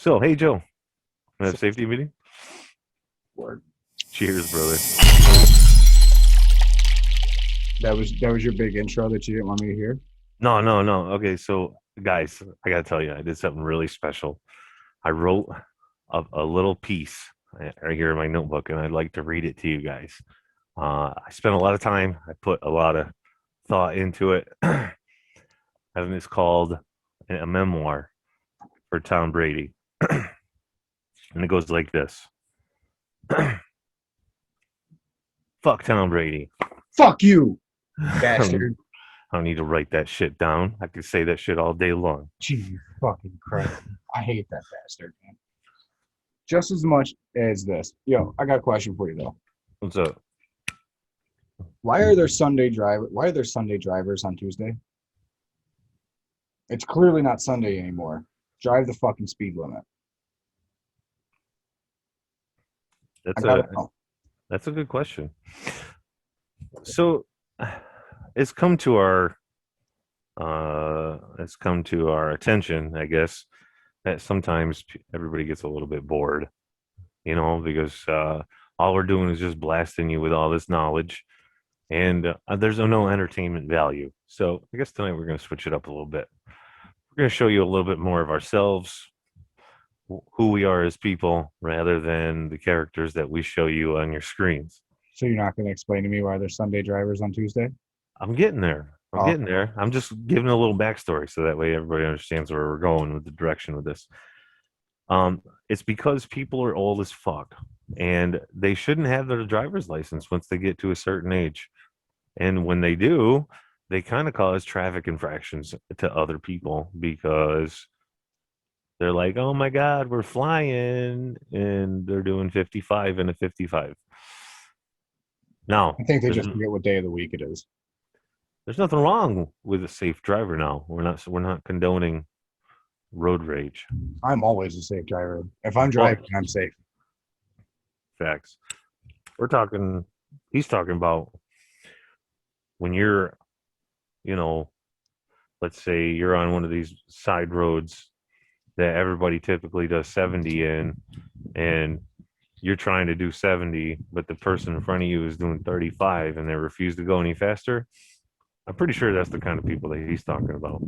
So, hey, Joe, we have So, safety meeting. word. Cheers, brother. That was your big intro that you didn't want me to hear. No, no, no. Okay, so guys, I gotta tell you, I did something really special. I wrote a little piece right here in my notebook, and I'd like to read it to you guys. I spent a lot of time. I put a lot of thought into it, and it's called a memoir for Tom Brady, and it goes like this: "Fuck Tom Brady." Fuck you, I bastard. don't need to write that shit down. I could say that shit all day long. Jesus fucking Christ. I hate that bastard, man. Just as much as this. Yo, I got a question for you though. What's up? Why are there Sunday drivers on Tuesday? It's clearly not Sunday anymore. Drive the fucking speed limit. I That's gotta a know. that's a good question. So it's come to our attention, I guess, that sometimes everybody gets a little bit bored, because all we're doing is just blasting you with all this knowledge, and there's no entertainment value. So I guess tonight we're going to switch it up a little bit. We're going to show you a little bit more of ourselves, who we are as people, rather than the characters that we show you on your screens. So you're not gonna explain to me why there's Sunday drivers on Tuesday? I'm getting there. I'm Oh, getting there. I'm just giving a little backstory so that way everybody understands where we're going with the direction with this. It's because people are old as fuck, and they shouldn't have their driver's license once they get to a certain age. And when they do, they kind of cause traffic infractions to other people because they're like, "Oh my God, we're flying," and they're doing 55 and a 55. Now, I think they there's just forget what day of the week it is. there's nothing wrong with a safe driver now. We're not condoning road rage. I'm always a safe driver. If I'm Well, driving, I'm safe. facts. We're talking. He's talking about when you're, you know, let's say you're on one of these side roads that everybody typically does 70 in, and you're trying to do 70, but the person in front of you is doing 35 and they refuse to go any faster. I'm pretty sure that's the kind of people that he's talking about.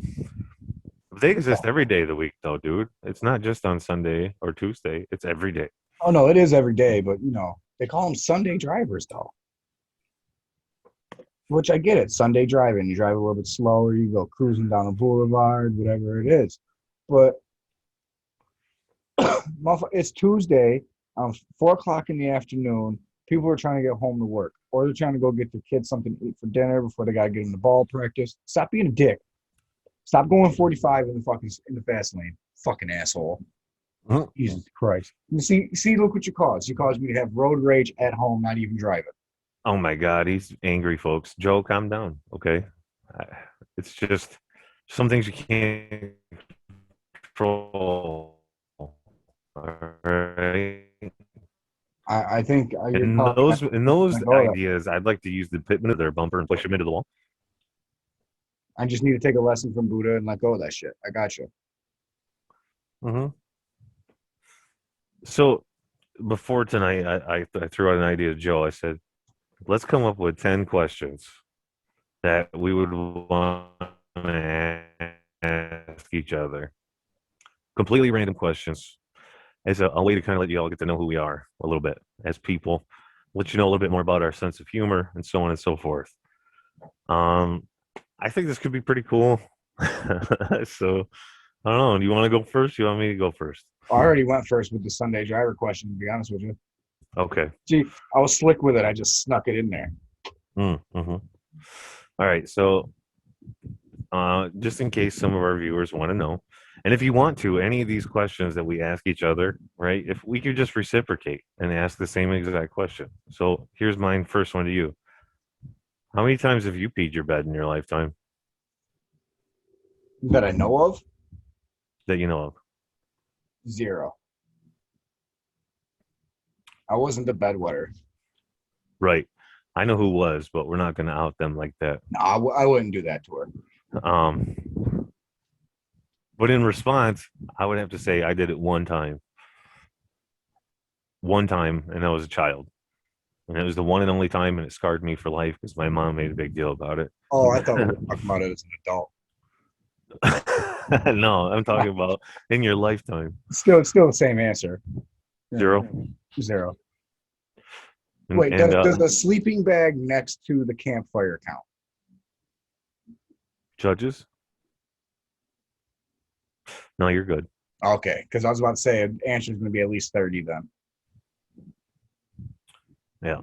They exist every day of the week, though, dude. It's not just on Sunday or Tuesday. It's every day. Oh no, it is every day, but they call them Sunday drivers though. Which I get it. Sunday driving, you drive a little bit slower, you go cruising down the boulevard, whatever it is. But it's Tuesday, 4 o'clock in the afternoon. People are trying to get home to work, or they're trying to go get their kids something to eat for dinner before they gotta get them to ball practice. Stop being a dick. Stop going 45 in the fast lane. Fucking asshole. Mhm. Jesus Christ. Look what you caused. You caused me to have road rage at home, not even driving. Oh my God, he's angry, folks. Joe, calm down, okay? It's just some things you can't control. All right. I think you're And telling me those and those let go of that. ideas, I'd like to use the pitman of their bumper and push them into the wall. I just need to take a lesson from Buddha and let go of that shit. I got you. Hmm. So before tonight, I threw out an idea to Joe. I said, let's come up with 10 questions that we would want to ask each other. Completely random questions as a way to kind of let you all get to know who we are a little bit as people, let you know a little bit more about our sense of humor and so on and so forth. Um, I think this could be pretty cool. So I don't know. Do you want to go first? You want me to go first? I already went first with the Sunday driver question, to be honest with you. Okay. See, I was slick with it. I just snuck it in there. Mm-hmm. All right. So just in case some of our viewers want to know, and if you want to, any of these questions that we ask each other, right? If we could just reciprocate and ask the same exact question. So here's mine first one to you. How many times have you peed your bed in your lifetime That I know of, that you know of? zero. I wasn't the bedwetter. Right. I know who was, but we're not going to out them like that. No, I wouldn't do that to her. Um, But in response, I would have to say I did it one time. One time, and I was a child. And it was the one and only time, and it scarred me for life because my mom made a big deal about it. Oh, I thought we were talking about it as an adult. No, I'm talking about in your lifetime. It's still the same answer. Zero. 0. And, Wait, and does the sleeping bag next to the campfire count? judges? No, you're good. Okay, because I was about to say an answer's going to be at least 30 then. Yeah.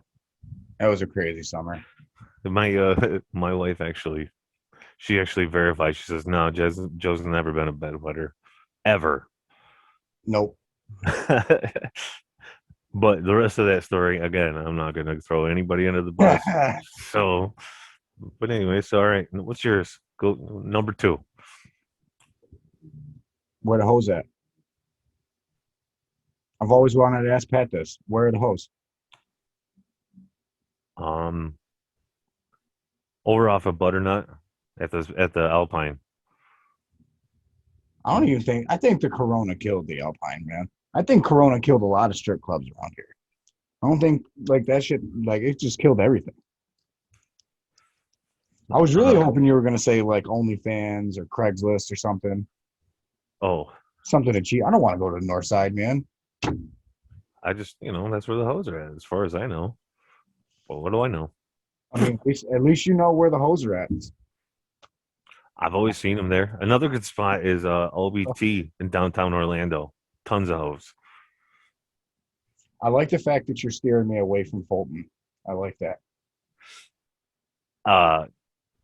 That was a crazy summer. My wife she actually verified. She says, no, Joe's never been a bedwetter. Ever. Nope. But the rest of that story, again, I'm not going to throw anybody under the bus. So, but anyway, so all right. What's yours? Go number 2. Where the hose at? I've always wanted to ask Pat this. Where are the hose? Over off of Butternut at the Alpine. I don't even think. I think the Corona killed the Alpine, man. I think Corona killed a lot of strip clubs around here. I don't think like that shit. Like it just killed everything. I was really hoping you were gonna say like OnlyFans or Craigslist or something. Oh, Something to cheat. I don't want to go to the North Side, man. I just that's where the hoes are at, as far as I know. Well, what do I know? I mean, at least you know where the hoes are at. I've always seen them there. Another good spot is OBT in downtown Orlando. Tons of hoes. I like the fact that you're steering me away from Fulton. I like that.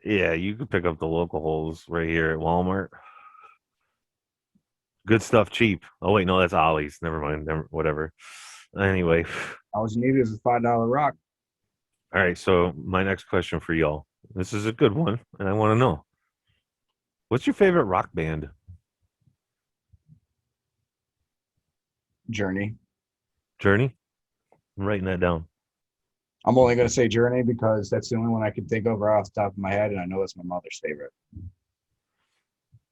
Yeah, you could pick up the local holes right here at Walmart. Good stuff, cheap. Oh wait, no, that's Ollie's. Never mind. Whatever. Anyway, All you need is a $5 rock. all right. So my next question for y'all. This is a good one, and I want to know. What's your favorite rock band? Journey. Journey? I'm writing that down. I'm only going to say Journey because that's the only one I can think of right off the top of my head, and I know it's my mother's favorite.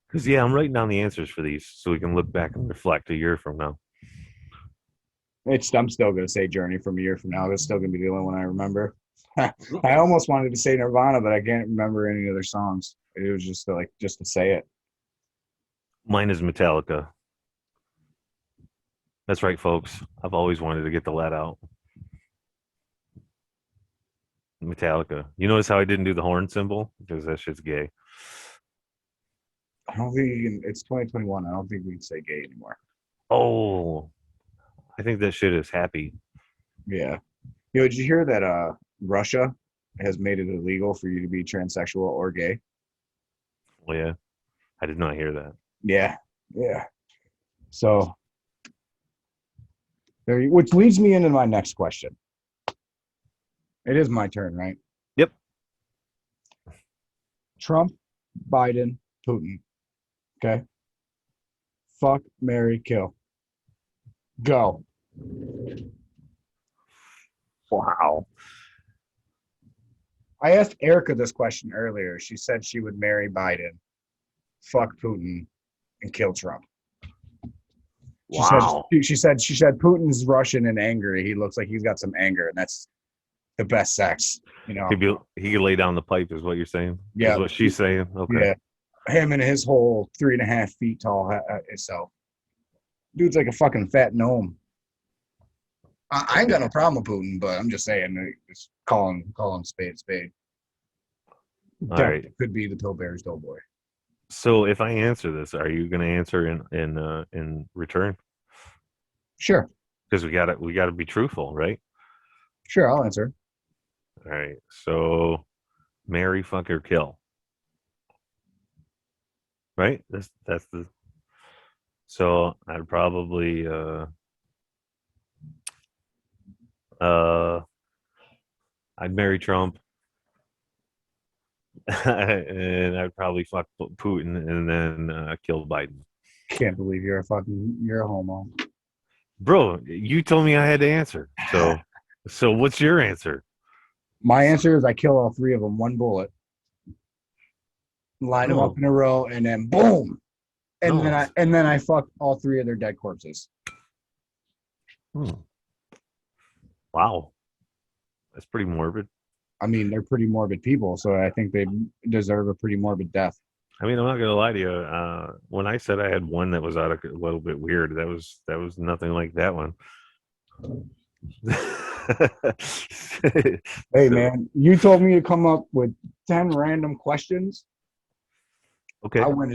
Because, yeah, I'm writing down the answers for these so we can look back and reflect a year from now. I'm still going to say Journey from a year from now. It's still going to be the only one I remember. I almost wanted to say Nirvana, but I can't remember any other songs. It was just to say it. Mine is Metallica. That's right, folks. I've always wanted to get the let out. Metallica. You notice how I didn't do the horn symbol? Because that shit's gay. I don't think you can. It's 2021. I don't think we can say gay anymore. Oh, I think that shit is happy. Yeah. Did you hear that Russia has made it illegal for you to be transsexual or gay? Oh, yeah. I did not hear that. Yeah. Yeah. So, which leads me into my next question. It is my turn, right? Yep. Trump, Biden, Putin. Okay. Fuck, marry, kill. Go. Wow. I asked Erica this question earlier. She said she would marry Biden, fuck Putin, and kill Trump. Wow. She said Putin's Russian and angry. He looks like he's got some anger, and that's the best sex. You know. He could lay down the pipe, is what you're saying? Yeah. Is what she's saying? Okay. Yeah. Him and his whole 3.5 feet tall self. Dude's like a fucking fat gnome. I ain't got no problem with Putin, but I'm just saying, just call him spade. All right. Could be the Pillsbury's Doughboy. So if I answer this, are you going to answer in return? Sure. Because we gotta be truthful, right? Sure, I'll answer. All right. So, marry, fuck, or kill. Right. That's the. So I'd probably I'd marry Trump. And I'd probably fuck Putin and then kill Biden. Can't believe you're a homo. Bro, you told me I had to answer. So what's your answer? My answer is I kill all 3 of them, one bullet. Line them up in a row, and then boom. And No. then I fucked all three of their dead corpses. Hmm. Wow. That's pretty morbid. I mean, they're pretty morbid people, so I think they deserve a pretty morbid death. I mean, I'm not gonna lie to you. When I said I had one that was out of a little bit weird, that was nothing like that one. Hey, So, man, you told me to come up with 10 random questions. I okay. went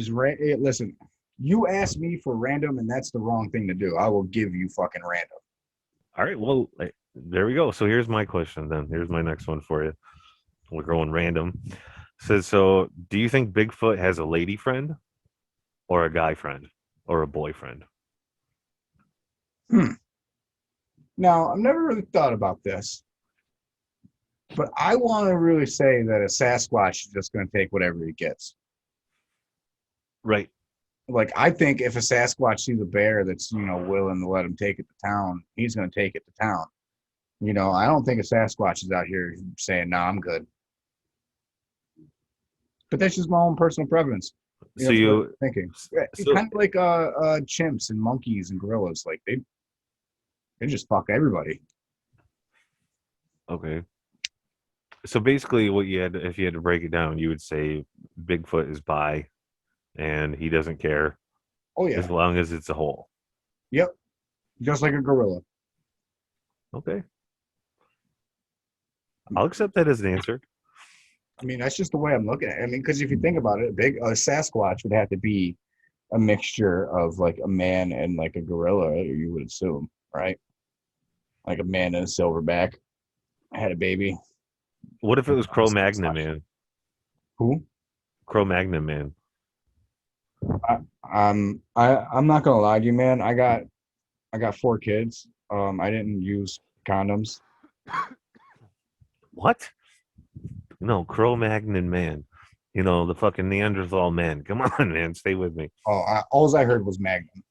listen, you asked me for random, and that's the wrong thing to do. I will give you fucking random. All right. Well, there we go. So here's my question then. Here's my next one for you. We're going random. Says so. Do you think Bigfoot has a lady friend, or a guy friend, or a boyfriend? Hmm. Now, I've never really thought about this, but I want to really say that a Sasquatch is just going to take whatever he gets. Right. Like, I think if a Sasquatch sees a bear that's, willing to let him take it to town, he's going to take it to town. I don't think a Sasquatch is out here saying, "Nah, I'm good." But that's just my own personal preference. So That's what I'm you. thinking. Yeah, it's So kind of like chimps and monkeys and gorillas. Like they just fuck everybody. okay. So basically, what you had, if you had to break it down, you would say Bigfoot is bi, and he doesn't care Oh as yeah. long as it's a hole. Yep. Just like a gorilla. Okay, I'll accept that as an answer. I mean, that's just the way I'm looking at it. I mean, because if you think about it, a Sasquatch would have to be a mixture of like a man and like a gorilla, you would assume, right? Like a man and a silverback had a baby. What if it was A Cro-Magnon Sasquatch. man? Who? Cro-Magnon man. I'm not gonna lie to you, man. I got 4 kids. I didn't use condoms. What? No, Cro-Magnon man. You know, the fucking Neanderthal man. Come on, man, stay with me. All I heard was Magnum.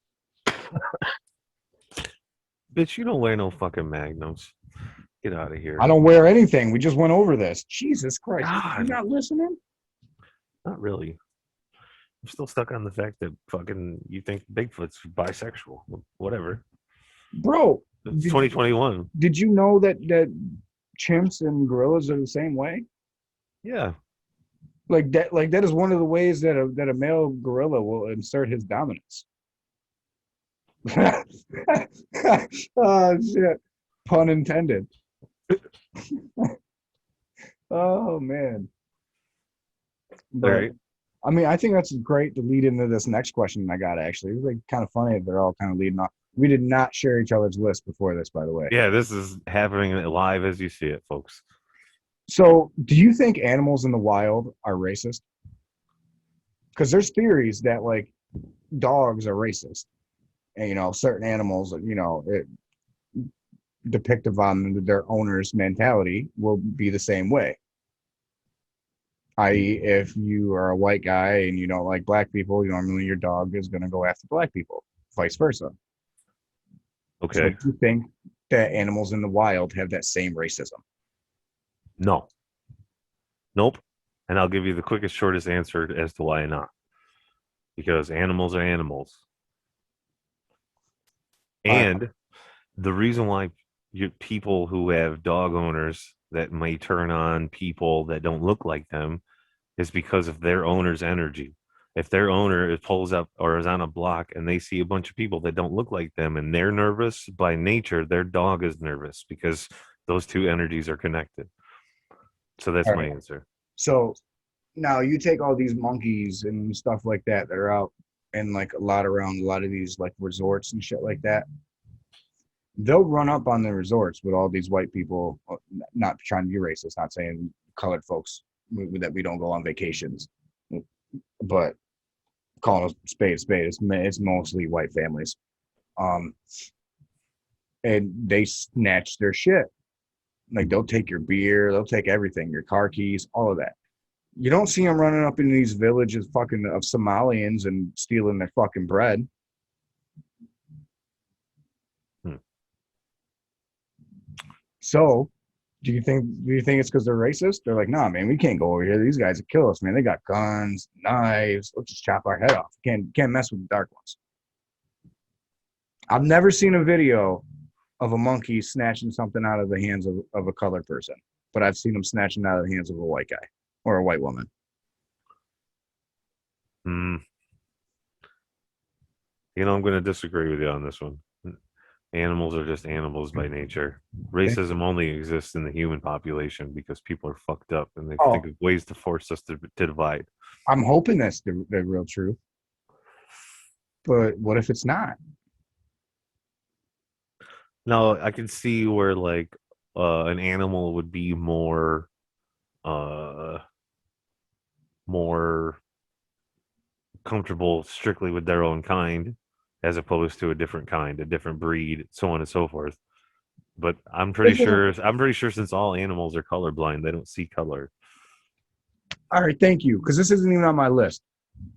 Bitch, you don't wear no fucking magnums. Get out of I here. don't wear anything. We just went over this. Jesus Christ. You God, not listening? not really. I'm still stuck on the fact that fucking you think Bigfoot's bisexual. Whatever. Bro, It's did you 2021. did you know that chimps and gorillas are the same way? Yeah. Like that is one of the ways that a male gorilla will insert his dominance. Oh shit. Pun intended. Oh man. All But right. I mean, I think that's great to lead into this next question I got actually. It's like kind of funny that they're all kind of leading off. We did not share each other's list before this, by the way. Yeah, this is happening live as you see it, folks. So, do you think animals in the wild are racist? Because there's theories that like dogs are racist, and certain animals, depictive on their owner's mentality will be the same way. I.e., if you are a white guy and you don't like black people, normally your dog is going to go after black people, vice versa. So, Okay. do you think that animals in the wild have that same racism? No. Nope. And I'll give you the quickest, shortest answer as to why not. Because animals are animals. I, And the reason why people who have dog owners that may turn on people that don't look like them is because of their owner's energy. If their owner pulls up or is on a block and they see a bunch of people that don't look like them and they're nervous, by nature, their dog is nervous because those two energies are connected. So that's all my right. answer. So now you take all these monkeys and stuff like that are out and like around a lot of these like resorts and shit like that. They'll run up on the resorts with all these white people, not trying to be racist, not saying colored folks that we don't go on vacations, but calling a spade a spade. It's mostly white families. Um, and they snatch their shit. Like they'll take your beer, they'll take everything, your car keys, all of that. You don't see them running up in these villages fucking of Somalians and stealing their fucking bread. Hmm. So Do you think it's because they're racist? They're like, nah, man, we can't go over here. These guys will kill us, man. They got guns, knives. Let's just chop our head off. Can't mess with the dark ones. I've never seen a video of a monkey snatching something out of the hands of a colored person, but I've seen them snatching out of the hands of a white guy or a white woman. Hmm. You know, I'm going to disagree with you on this one. Animals are just animals by nature. Racism only exists in the human population because people are fucked up and they Oh, think of ways to force us to divide. I'm hoping that's the real truth. But what if it's not? Now, I can see where like an animal would be uh more comfortable strictly with their own kind as opposed to a different kind, a different breed, so on and so forth. But I'm pretty sure since all animals are colorblind, they don't see color. All right, thank you, because this isn't even on my list.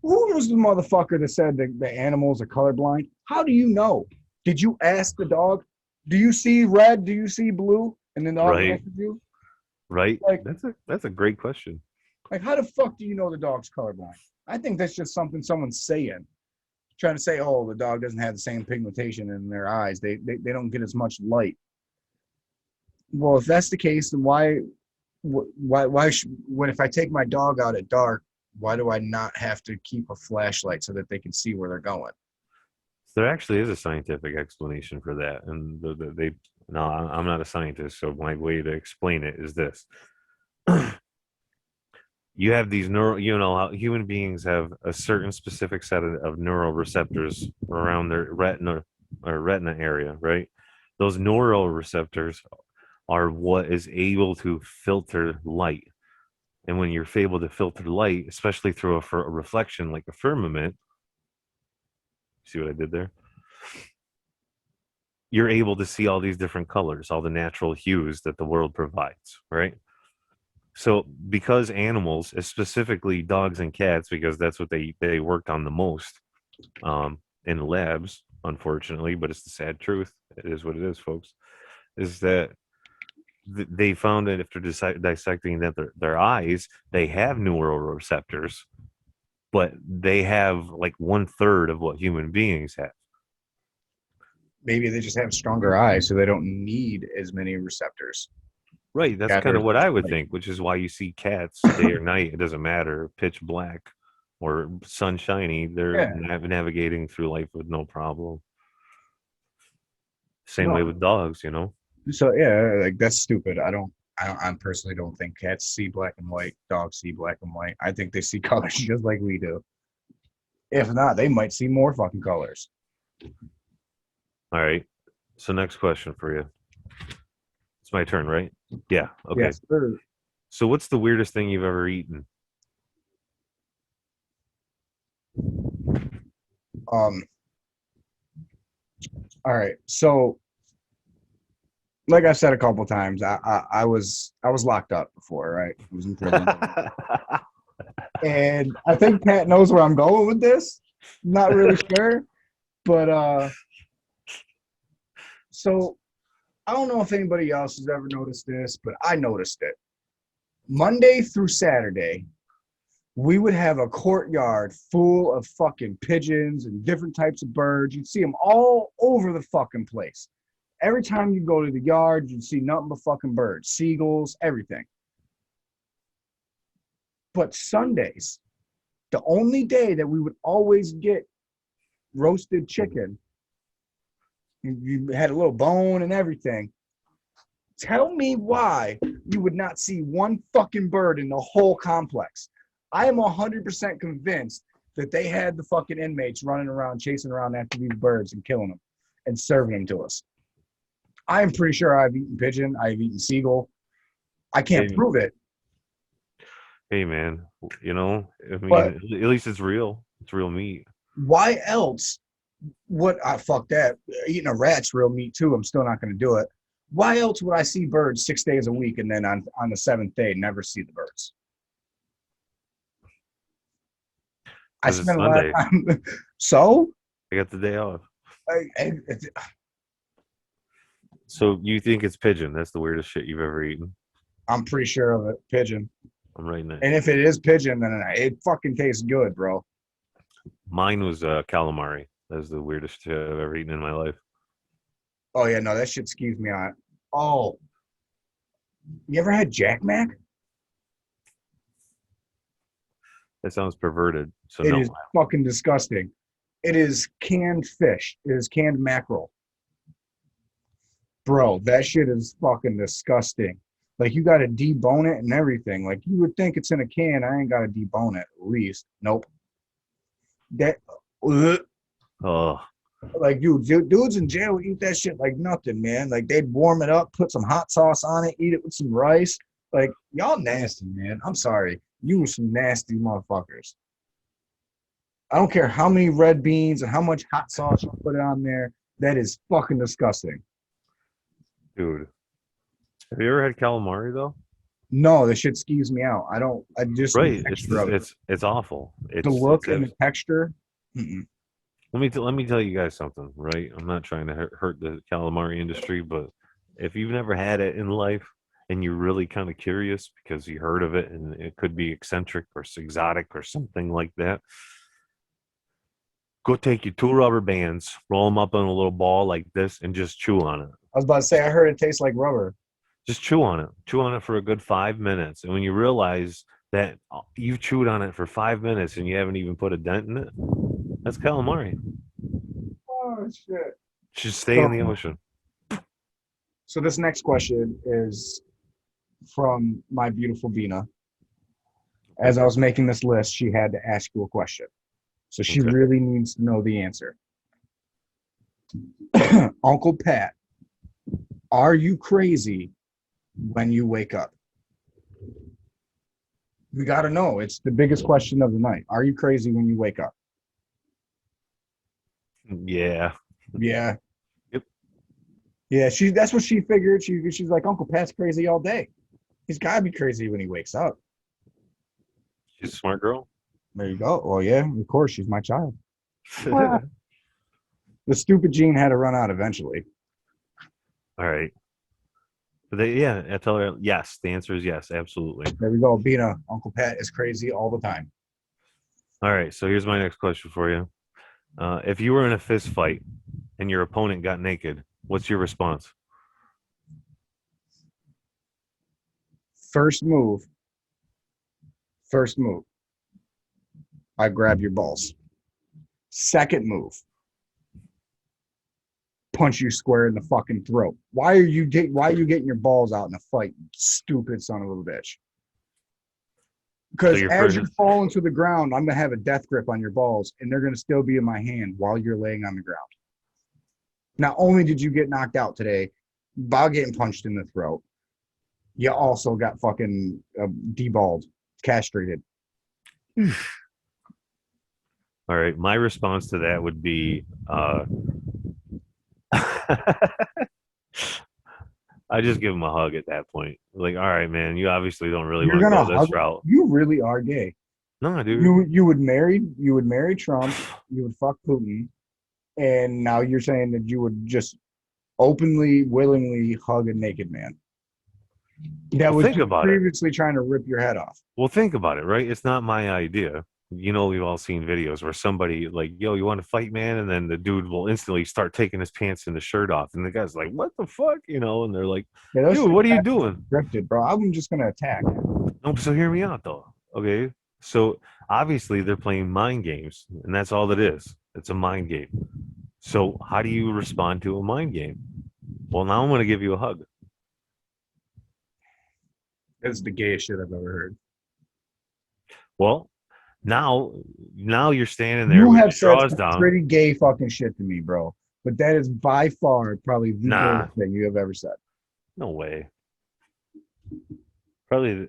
Who was the motherfucker that said that the animals are colorblind? How do you know? Did you ask the dog? Do you see red? Do you see blue? And then the dog Right. answered you. Right? Like, That's a great question. like, how the fuck do you know the dog's colorblind? I think that's just something someone's saying, trying to say, oh, the dog doesn't have the same pigmentation in their eyes. They don't get as much light. Well, if that's the case, then when if I take my dog out at dark, why do I not have to keep a flashlight so that they can see where they're going? There actually is a scientific explanation for that, and they. No, I'm not a scientist, so my way to explain it is this: you have these neural. You know, how human beings have a certain specific set of neural receptors around their retina area, right? Those neural receptors are what is able to filter light. And when you're able to filter light, especially through a reflection like a firmament, see what I did there? You're able to see all these different colors, all the natural hues that the world provides, right? So because animals, specifically dogs and cats, because that's what they worked on the most in labs, unfortunately, but it's the sad truth. It is what it is, folks. Is that they found that after dissecting that their eyes, they have neural receptors, but they have like 1/3 of what human beings have. Maybe they just have stronger eyes, so they don't need as many receptors. Right, that's kind of what I would think, which is why you see cats day or night. It doesn't matter, pitch black or sunshiny. They're navigating through life with no problem. Same way with dogs, you know. So yeah, like that's stupid. I personally don't think cats see black and white. Dogs see black and white. I think they see colors just like we do. If not, they might see more fucking colors. All right. So next question for you. It's my turn, right? Yeah. Okay. Yes, sir. So what's the weirdest thing you've ever eaten? All right. So, like I've said a couple times, I was locked up before, right? I was in prison, and I think Pat knows where I'm going with this. Not really sure, but so I don't know if anybody else has ever noticed this, but I noticed it. Monday through Saturday, we would have a courtyard full of fucking pigeons and different types of birds. You'd see them all over the fucking place. Every time you go to the yard, you'd see nothing but fucking birds, seagulls, everything. But Sundays, the only day that we would always get roasted chicken, you had a little bone and everything. Tell me why you would not see one fucking bird in the whole complex. I am 100% convinced that they had the fucking inmates running around, chasing around after these birds and killing them and serving them to us. I am pretty sure I've eaten pigeon. I've eaten seagull. I can't prove it. Hey, man, you know, I mean, But at least it's real. It's real meat. why else would I fuck that? Eating a rat's real meat too. I'm still not going to do it. Why else would I see birds 6 days a week and then on the seventh day never see the birds? I spent a lot of time. So I got the day off. So you think it's pigeon? That's the weirdest shit you've ever eaten. I'm pretty sure of it. Pigeon. I'm writing that. And if it is pigeon, then it fucking tastes good, bro. Mine was calamari. That was the weirdest shit I've ever eaten in my life. Oh yeah, no, that shit skews me on. Oh, you ever had Jack Mac? That sounds perverted. So It no. is fucking disgusting. It is canned fish. It is canned mackerel. Bro, that shit is fucking disgusting. Like you gotta debone it and everything. Like you would think it's in a can. I ain't gotta debone it at least. Nope. That ugh. Oh, Like dudes in jail would eat that shit like nothing, man. Like they'd warm it up, put some hot sauce on it, eat it with some rice. Like y'all nasty, man. I'm sorry. You were some nasty motherfuckers. I don't care how many red beans and how much hot sauce you put on there. That is fucking disgusting. dude. Have you ever had calamari though? No, this shit skews me out. I just Right. the It's texture of it. it's awful. The look and the texture. Mm-mm. let me tell you guys something, right? I'm not trying to hurt the calamari industry, but if you've never had it in life and you're really kind of curious because you heard of it and it could be eccentric or exotic or something like that, go take your 2 rubber bands, roll them up in a little ball like this, and just chew on it. I was about to say I heard it tastes like rubber. Just chew on it. Chew on it for a good 5 minutes, and when you realize that you've chewed on it for 5 minutes and you haven't even put a dent in it, that's calamari. Oh shit. Just stay in the ocean. So this next question is from my beautiful Bina. As I was making this list, she had to ask you a question. So she Okay. really needs to know the answer. Uncle Pat, are you crazy when you wake up? We got to know. It's the biggest question of the night. Are you crazy when you wake up? Yeah. Yeah. Yep. Yeah, that's what she figured. She's like, Uncle Pat's crazy all day. He's got to be crazy when he wakes up. She's a smart girl. There you go. Well, yeah, of course, she's my child. The stupid gene had to run out eventually. All right. But I tell her yes. The answer is yes, absolutely. There we go. Bina, Uncle Pat is crazy all the time. All right. So here's my next question for you. If you were in a fist fight and your opponent got naked, what's your response? First move. I grab your balls. Second move. Punch you square in the fucking throat. Why are you getting your balls out in a fight, you stupid son of a bitch? Because So as you fall into the ground, I'm gonna have a death grip on your balls, and they're gonna still be in my hand while you're laying on the ground. Not only did you get knocked out today by getting punched in the throat, you also got fucking deballed, castrated. All right. My response to that would be I just give him a hug at that point. Like, all right, man, you obviously don't really want to go this route. You really are gay. No, dude. You would marry Trump, you would fuck Putin, and now you're saying that you would just openly, willingly hug a naked man. That was previously trying to rip your head off. Well, think about it, right? It's not my idea. You know, we've all seen videos where somebody like, yo, you want to fight, man? And then the dude will instantly start taking his pants and the shirt off. And the guy's like, what the fuck? You know, and they're like, dude, what are you doing? Scripted, bro. I'm just going to attack. No, so hear me out, though. Okay. So obviously they're playing mind games, and that's all it is. It's a mind game. So how do you respond to a mind game? Well, now I'm going to give you a hug. That's the gayest shit I've ever heard. Well, now you're standing there. You have said some pretty gay fucking shit to me, bro. But that is by far probably the gayest thing you have ever said. No way. Probably.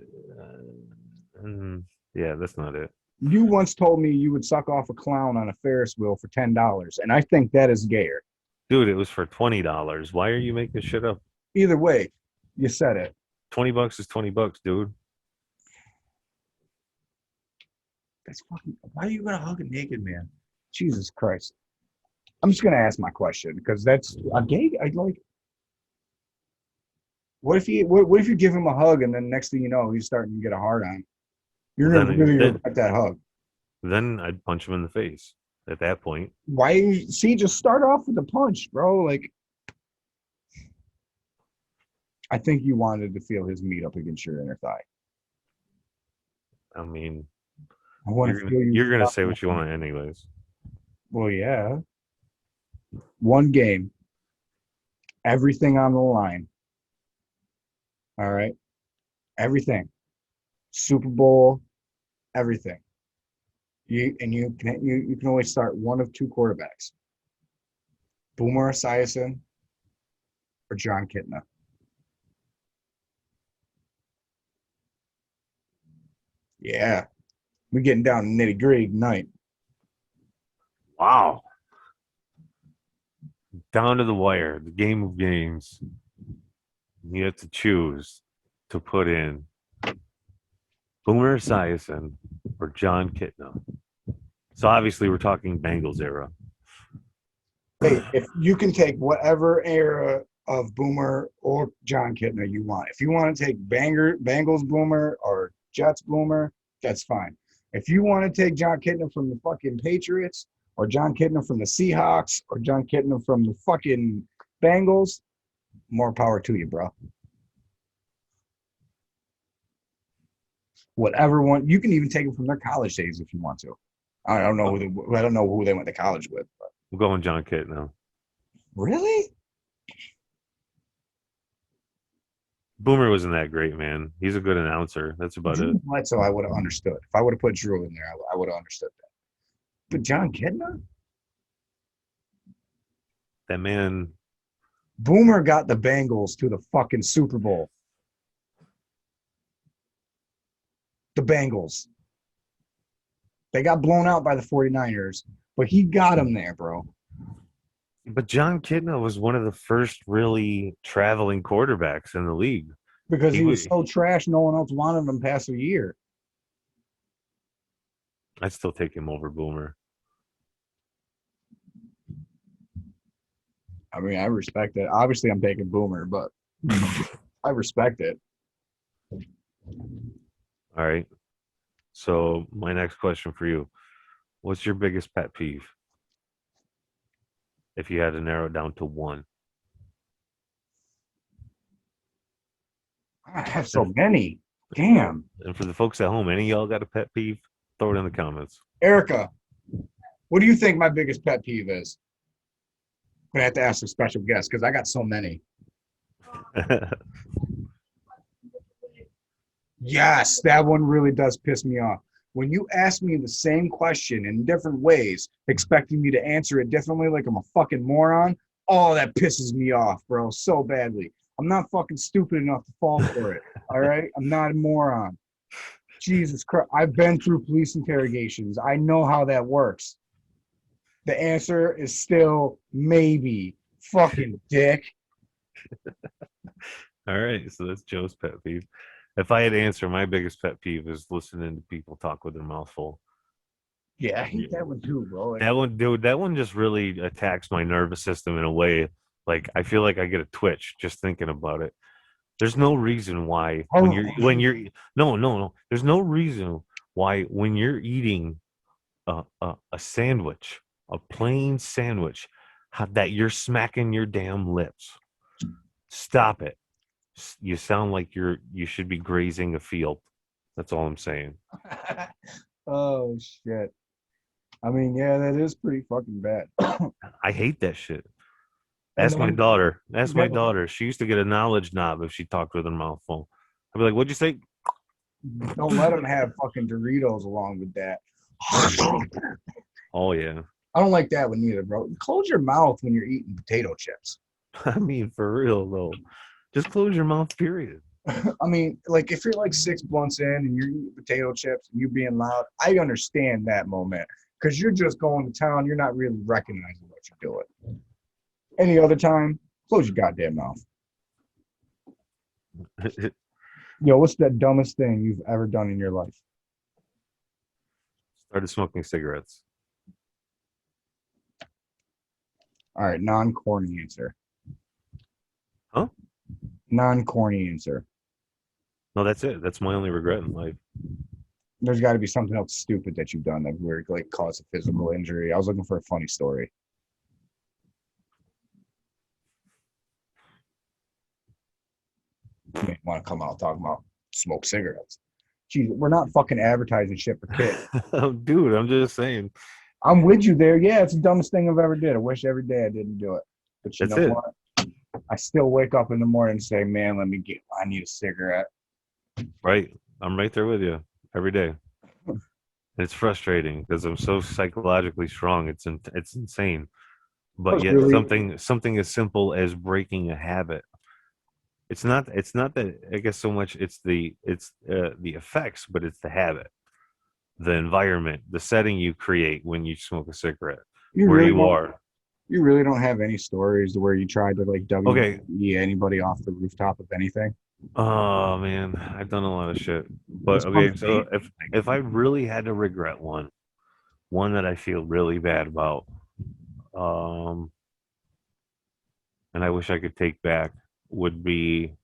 Yeah, that's not it. You once told me you would suck off a clown on a Ferris wheel for $10, and I think that is gayer. Dude, it was for $20. Why are you making shit up? Either way, you said it. $20 is $20, dude. That's fucking. Why are you gonna hug a naked man? Jesus Christ! I'm just gonna ask my question because that's a gay. I like. What if you give him a hug and then next thing you know he's starting to get a hard on? You're gonna really regret that hug. Then I'd punch him in the face at that point. Why? See, just start off with a punch, bro. Like, I think you wanted to feel his meat up against your inner thigh. I mean, I want to feel you. you're gonna say what you want anyways. Well, yeah. One game, everything on the line. All right, everything. Super Bowl, everything. You can always start one of two quarterbacks: Boomer Esiason or John Kitna. Yeah, we're getting down to nitty gritty tonight. Wow. Down to the wire, the game of games. You have to choose to put in Boomer Esiason or John Kitna. So obviously we're talking Bengals era. Hey, if you can take whatever era of Boomer or John Kitna you want. If you want to take Bengals Boomer or Jets Boomer, that's fine. If you want to take John Kitna from the fucking Patriots or John Kitna from the Seahawks or John Kitna from the fucking Bengals, more power to you, bro. Whatever one, you can even take them from their college days if you want to. I don't know who they went to college with. But. I'm going John Kitna. Really? Boomer wasn't that great, man. He's a good announcer. That's about it. So I would have understood. If I would have put Drew in there, I would have understood that. But John Kitna? That man. Boomer got the Bengals to the fucking Super Bowl. The Bengals. They got blown out by the 49ers, but he got them there, bro. But John Kitna was one of the first really traveling quarterbacks in the league. Because he was so trash, no one else wanted him past a year. I'd still take him over Boomer. I mean, I respect it. Obviously, I'm taking Boomer, but I respect it. All right. So my next question for you. What's your biggest pet peeve? If you had to narrow it down to one. I have so many. Damn. And for the folks at home, any of y'all got a pet peeve? Throw it in the comments. Erica, what do you think my biggest pet peeve is? I'm going to have to ask a special guest because I got so many. Yes, that one really does piss me off. When you ask me the same question in different ways, expecting me to answer it differently like I'm a fucking moron, oh, that pisses me off, bro, so badly. I'm not fucking stupid enough to fall for it, all right? I'm not a moron. Jesus Christ. I've been through police interrogations. I know how that works. The answer is still maybe. Fucking dick. All right, so that's Joe's pet peeve. If I had to answer, my biggest pet peeve is listening to people talk with their mouth full. Yeah, I hate that one too, bro. Like, that one, dude, that one just really attacks my nervous system in a way. Like I feel like I get a twitch just thinking about it. There's no reason why when you're no. There's no reason why when you're eating a sandwich, a plain sandwich, that you're smacking your damn lips. Stop it. You sound like you should be grazing a field. That's all I'm saying. Oh shit. I mean, yeah, that is pretty fucking bad. I hate that shit. Ask my daughter. Ask my daughter. She used to get a knowledge knob if she talked with her mouth full. I'd be like, "What'd you say?" Don't let them have fucking Doritos along with that. Oh yeah. I don't like that one either, bro. Close your mouth when you're eating potato chips. I mean, for real though. Just close your mouth, period. I mean, like if you're like 6 blunts in and you're eating potato chips and you being loud, I understand that moment because you're just going to town. You're not really recognizing what you're doing. Any other time, close your goddamn mouth. Yo, what's the dumbest thing you've ever done in your life? Started smoking cigarettes. All right, non-corny answer. Huh? Non-corny answer. No, that's it. That's my only regret in life. There's got to be something else stupid that you've done that where like caused a physical injury. I was looking for a funny story. You may want to come out talking about smoke cigarettes. Geez, we're not fucking advertising shit for kids. Dude, I'm just saying. I'm with you there. Yeah, it's the dumbest thing I've ever did. I wish every day I didn't do it. But you That's know it. what? I still wake up in the morning and say, man, I need a cigarette. Right. I'm right there with you every day. It's frustrating because I'm so psychologically strong. It's insane. I But was yet really, something as simple as breaking a habit. It's not that I guess so much it's the effects, but it's the habit, the environment, the setting you create when you smoke a cigarette, you where really you don't, are. you really don't have any stories where you tried to like Okay. WWE anybody off the rooftop of anything. Oh man, I've done a lot of shit. But That's what I'm okay, so saying. if I really had to regret one that I feel really bad about, um, and I wish I could take back would be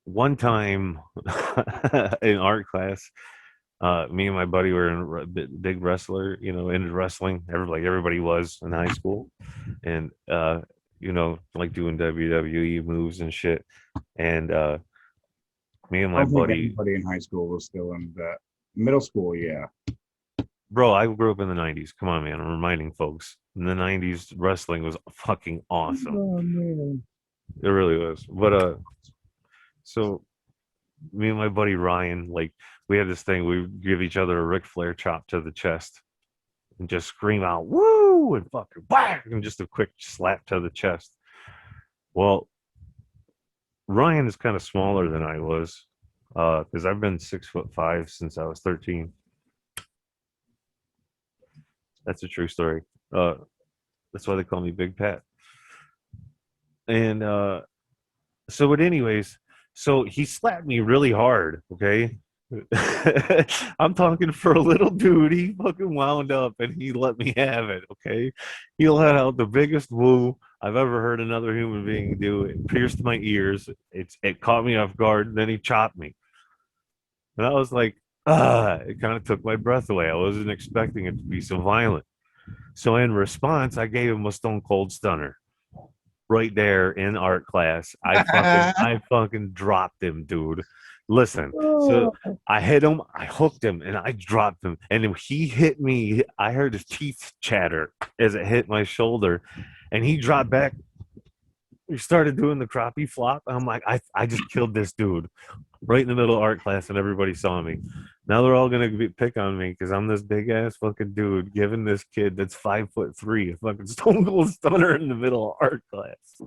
one time in art class. Me and my buddy were in big wrestler, into wrestling. Everybody was in high school, and like doing WWE moves and shit. And me and I my don't think buddy, anybody in high school was still in that. Middle school, yeah. bro, I grew up in the '90s. Come on, man, I'm reminding folks. In the '90s, wrestling was fucking awesome. Oh man. It really was. But so me and my buddy Ryan, like we had this thing. We would give each other a Ric Flair chop to the chest and just scream out "woo" and fucking whack and just a quick slap to the chest. Well, Ryan is kind of smaller than I was, because I've been 6'5" since I was 13. That's a true story. Uh, that's why they call me Big Pat. And but anyways, so he slapped me really hard. Okay. I'm talking for a little dude. He fucking wound up and he let me have it. Okay. He let out the biggest woo I've ever heard another human being do. It pierced my ears. It caught me off guard. And then he chopped me. And I was like, it kind of took my breath away. I wasn't expecting it to be so violent. So in response, I gave him a stone cold stunner right there in art class. I fucking dropped him, dude. Listen, so I hit him, I hooked him, and I dropped him. And then he hit me. I heard his teeth chatter as it hit my shoulder, and he dropped back. We started doing the crappie flop. I'm like, I just killed this dude right in the middle of art class, and everybody saw me. Now they're all gonna pick on me because I'm this big ass fucking dude giving this kid that's 5'3" a fucking stone cold stunner in the middle of art class.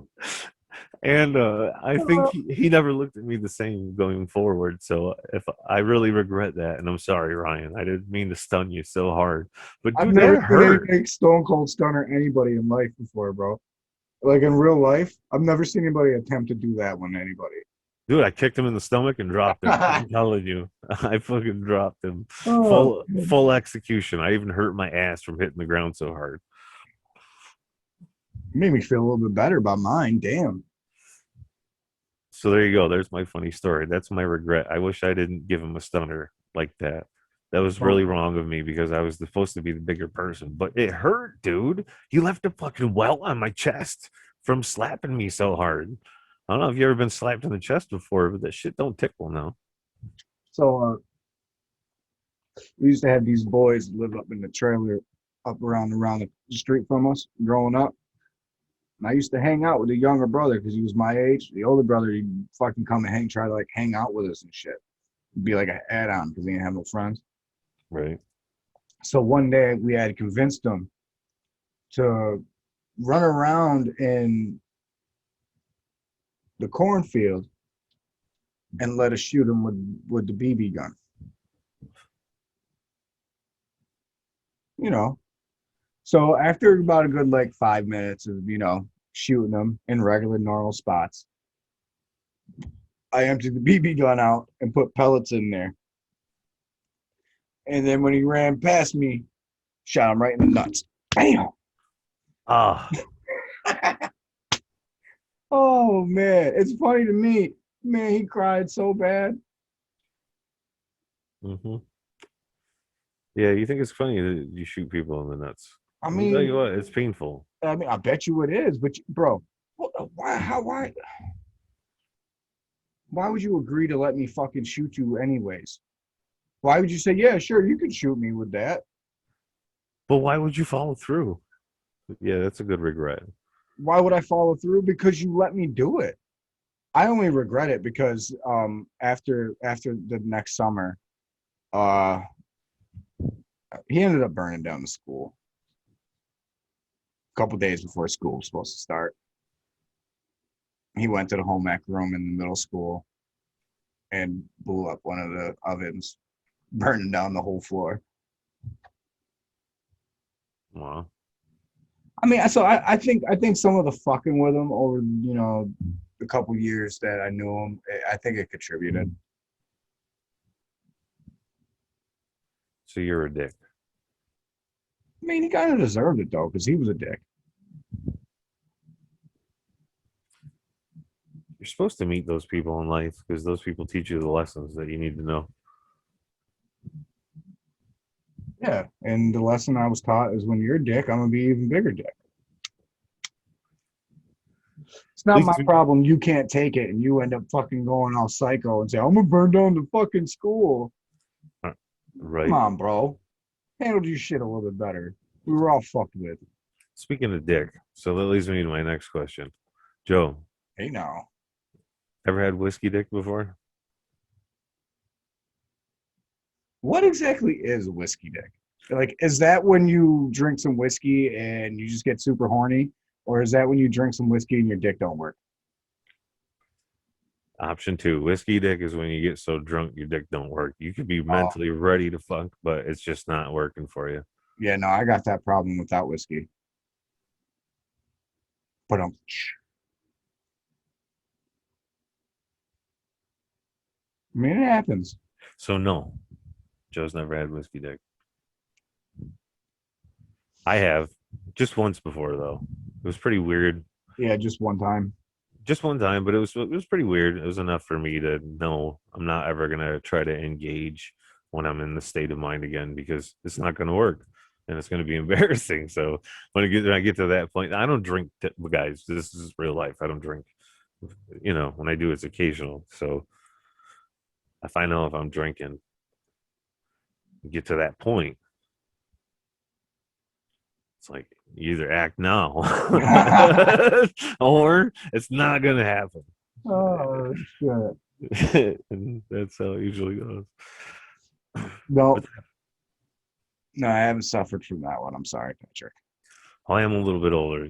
And I think he never looked at me the same going forward. So if I really regret that, and I'm sorry, Ryan, I didn't mean to stun you so hard, but I've dude, never that seen hurt. anything stone cold stunner anybody in life before, bro. Like in real life, I've never seen anybody attempt to do that with anybody. Dude, I kicked him in the stomach and dropped him. I'm telling you, I fucking dropped him. Oh, Full execution. I even hurt my ass from hitting the ground so hard. made me feel a little bit better about mine. Damn. So there you go. There's my funny story. That's my regret. I wish I didn't give him a stunner like that. That was Well, really wrong of me because I was supposed to be the bigger person. But it hurt, dude. You left a fucking welt on my chest from slapping me so hard. I don't know if you ever been slapped in the chest before, but that shit don't tickle now. so we used to have these boys live up in the trailer up around the street from us growing up. And I used to hang out with the younger brother because he was my age. The older brother, he'd fucking come and try to like hang out with us and shit. It'd be like an add-on because he didn't have no friends. Right. So one day we had convinced him to run around in the cornfield and let us shoot him with the BB gun. You know. So after about a good like 5 minutes of, shooting them in regular normal spots, I emptied the BB gun out and put pellets in there. And then when he ran past me, shot him right in the nuts. Bam! Ah, Oh man, it's funny to me. Man, he cried so bad. Hmm. Yeah, you think it's funny that you shoot people in the nuts. I Let me tell you mean, what, it's painful. I bet you it is, but bro, why would you agree to let me fucking shoot you anyways? Why would you say, yeah, sure, you can shoot me with that? But why would you follow through? Yeah, that's a good regret. Why would I follow through? Because you let me do it. I only regret it because after the next summer, uh he ended up burning down the school a couple days before school was supposed to start. He went to the home ec room in the middle school and blew up one of the ovens, burning down the whole floor. Wow. I mean, I think some of the fucking with him over the couple years that I knew him, I think it contributed. So you're a dick. I mean, he kind of deserved it though, because he was a dick. You're supposed to meet those people in life because those people teach you the lessons that you need to know. Yeah, and the lesson I was taught is when you're a dick, I'm gonna be even bigger dick. It's At not my least we- problem. You can't take it, and you end up fucking going all psycho and say, "I'm gonna burn down the fucking school." right. Come on, bro. Handled your shit a little bit better. We were all fucked with. Speaking of dick, so that leads me to my next question. Joe, Hey, now, ever had whiskey dick before? what exactly is whiskey dick? Like, is that when you drink some whiskey and you just get super horny, or is that when you drink some whiskey and your dick don't work? Option two, whiskey dick is when you get so drunk your dick don't work. You could be Oh, mentally ready to fuck, but it's just not working for you. yeah, no, I got that problem without whiskey. But I mean, it happens. So no, Joe's never had whiskey dick. I have just once before though. It was pretty weird. Yeah, just one time. Just one time, but it was pretty weird. It was enough for me to know I'm not ever gonna try to engage when I'm in the state of mind again because it's not gonna work and it's gonna be embarrassing. So when I get to that point, I don't drink, guys. This is real life. I don't drink. When I do, it's occasional. So if I know if I'm drinking, get to that point, it's like you either act now or it's not gonna happen. Oh shit. And that's how it usually goes. No, But no, I haven't suffered from that one. I'm sorry, Patrick. I am a little bit older,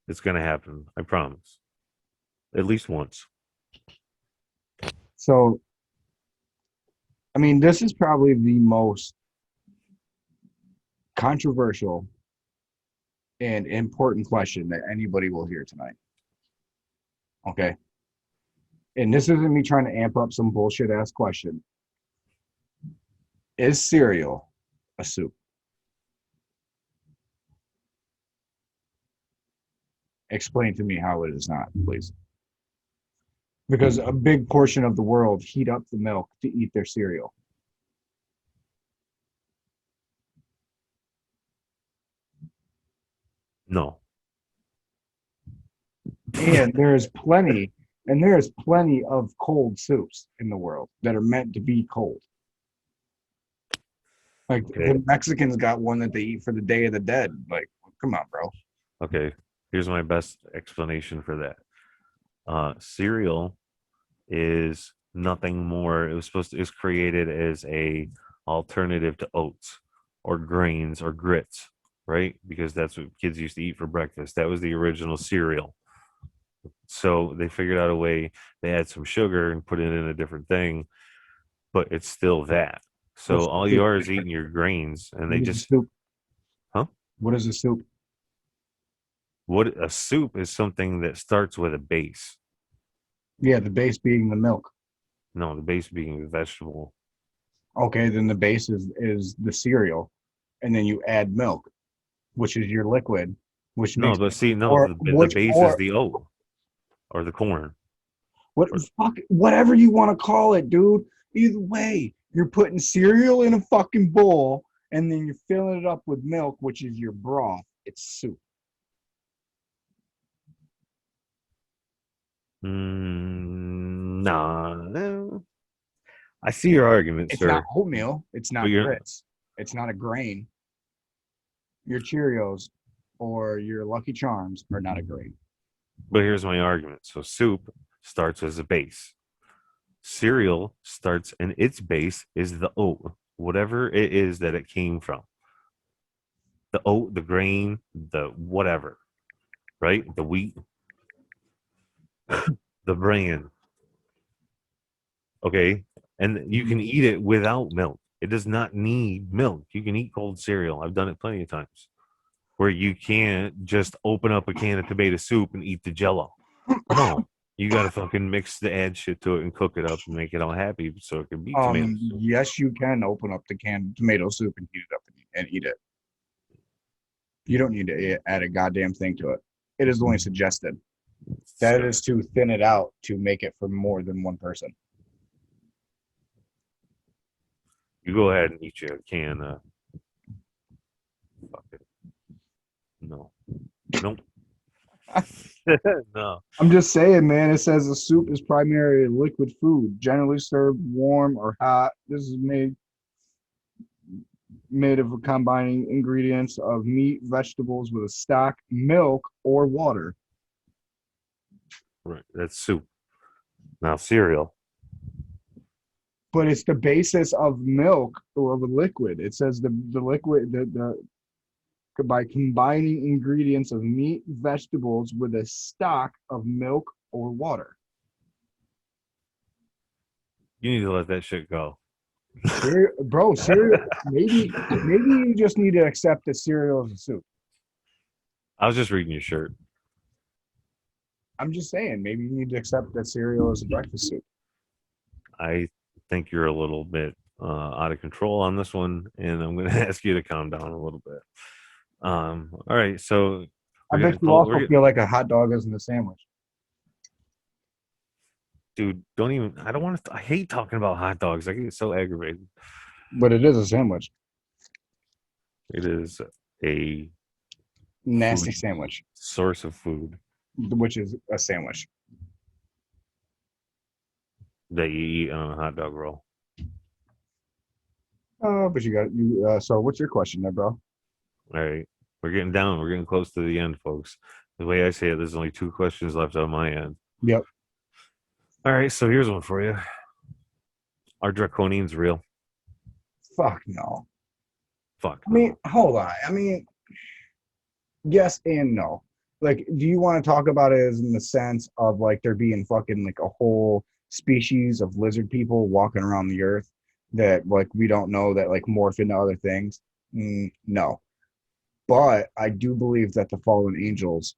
it's gonna happen. I promise. At least once. So, I mean, this is probably the most controversial and important question that anybody will hear tonight. Okay. And this isn't me trying to amp up some bullshit ass question. Is cereal a soup? Explain to me how it is not, please. Because a big portion of the world heat up the milk to eat their cereal. No. And there is plenty of cold soups in the world that are meant to be cold. Like Okay. the Mexicans got one that they eat for the Day of the Dead. Like, come on, bro. Okay. Here's my best explanation for that. Cereal is nothing more. It's created as a alternative to oats or grains or grits, right? Because that's what kids used to eat for breakfast. That was the original cereal. So they figured out a way. They add some sugar and put it in a different thing, but it's still that. So What's all the you soup? are is eating your grains, and they What is a just, soup? huh? What is a soup? What a soup is something that starts with a base. Yeah, the base being the milk. No, the base being the vegetable. Okay, then the base is the cereal, and then you add milk, which is your liquid, which No, makes but see, no, or the which base is or the oat. or the corn. Whatever you want to call it, dude. Either way, you're putting cereal in a fucking bowl and then you're filling it up with milk, which is your broth. It's soup. Nah, I see your argument, It's sir. not oatmeal. It's not But you're- grits. It's not a grain. Your Cheerios or your Lucky Charms are not a grain. But here's my argument. So soup starts as a base. Cereal starts and its base is the oat, whatever it is that it came from. The oat, the grain, the whatever, right? The wheat, the bran. Okay. And you can eat it without milk. It does not need milk. You can eat cold cereal. I've done it plenty of times where you can't just open up a can of tomato soup and eat the jello. No. You got to fucking mix the add shit to it and cook it up and make it all happy so it can be tomato soup. Yes, you can open up the canned tomato soup and heat it up and eat it. You don't need to add a goddamn thing to it. It is only suggested. That is to thin it out to make it for more than one person. You go ahead and eat your can. Fuck it. No. Nope. No. I'm just saying, man. It says the soup is primarily a liquid food, generally served warm or hot. This is made of combining ingredients of meat, vegetables with a stock, milk, or water. Right. That's soup. Now cereal. But it's the basis of milk or of a liquid. It says the liquid by combining ingredients of meat, vegetables with a stock of milk or water. You need to let that shit go. Cereal. Maybe you just need to accept that cereal is a soup. I was just reading your shirt. I'm just saying, maybe you need to accept that cereal is a breakfast soup. I think you're a little bit out of control on this one, and I'm going to ask you to calm down a little bit. All right, so I bet you also feel like a hot dog isn't a sandwich. Dude, don't even. I don't want to. I hate talking about hot dogs. I get so aggravated. But it is a sandwich. It is a Nasty food sandwich, source of food which is a sandwich. that you eat on a hot dog roll. Oh, but you got you. So, what's your question, there, bro? All right, we're getting down. We're getting close to the end, folks. The way I say it, there's only 2 questions left on my end. Yep. All right, so here's one for you. Are draconians real? Fuck no. Fuck. I mean, hold on. I mean, yes and no. Like, do you want to talk about it as in the sense of like there being fucking like a whole species of lizard people walking around the earth that like we don't know that like morph into other things? No. But I do believe that the fallen angels,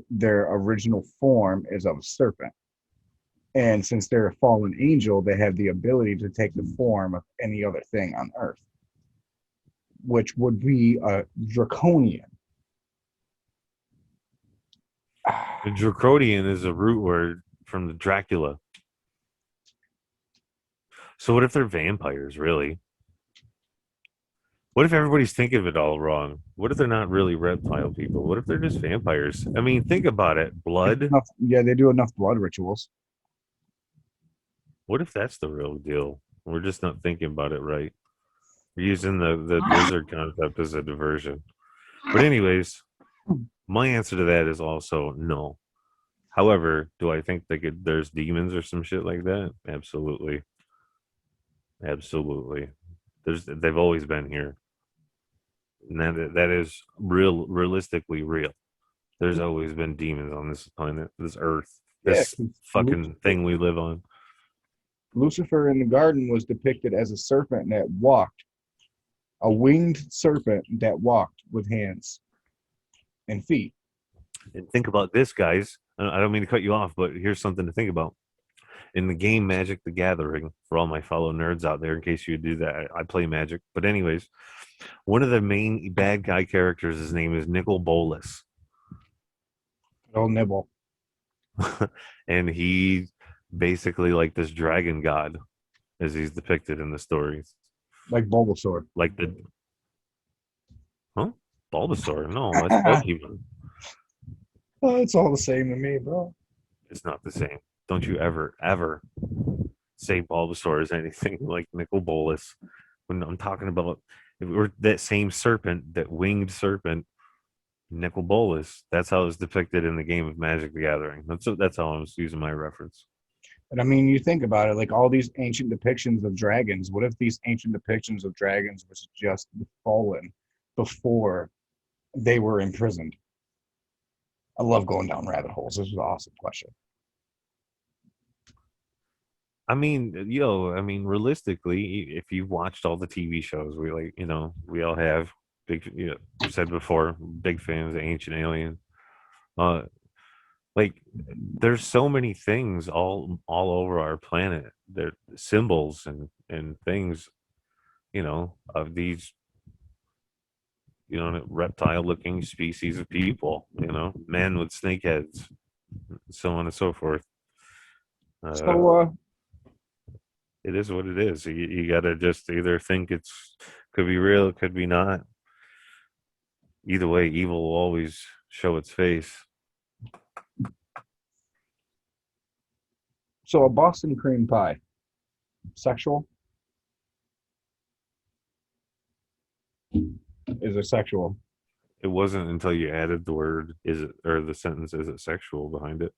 their original form is of a serpent. And since they're a fallen angel, they have the ability to take the form of any other thing on earth, which would be a draconian. The draconian is a root word from the Dracula. So what if they're vampires, really? What if everybody's thinking of it all wrong? What if they're not really reptile people? What if they're just vampires? I mean, think about it. Blood. Yeah, they do enough blood rituals. What if that's the real deal? We're just not thinking about it right. We're using the lizard concept as a diversion. But anyways, my answer to that is also no. However, do I think there's demons or some shit like that? Absolutely. Absolutely. They've always been here. And that is realistically real. There's always been demons on this planet, this earth, this fucking thing we live on. Lucifer in the garden was depicted as a serpent that walked, a winged serpent that walked with hands and feet. And think about this, guys. I don't mean to cut you off, but here's something to think about. In the game Magic the Gathering, for all my fellow nerds out there, in case you do that, I play Magic. But anyways, one of the main bad guy characters, his name is Nicol Bolas. Old Nibble. and he basically like this dragon god as he's depicted in the stories. Like Bulbasaur. Like the huh? Bulbasaur? No, that's Pokemon. Oh, it's all the same to me, bro. It's not the same. Don't you ever say Bulbasaur is anything like Nicol Bolas. When I'm talking about if it were that same serpent, that winged serpent, Nicol Bolas, that's how it's depicted in the game of Magic the Gathering. That's how I was using my reference. And I mean, you think about it, like all these ancient depictions of dragons. What if these ancient depictions of dragons was just the fallen before they were imprisoned? I love going down rabbit holes. This is an awesome question. I mean, realistically, if you've watched all the TV shows, we all have big, I've said before, big fans of Ancient Alien. Uh, like, there's so many things all over our planet. There symbols and things, of these, reptile-looking species of people. Men with snake heads, so on and so forth. Uh, So, it is what it is. You gotta just either think it's could be real, it could be not. Either way, evil will always show its face. so a Boston cream pie, sexual? Is it sexual? It wasn't until you added the word "is it" or the sentence "is it sexual" behind it.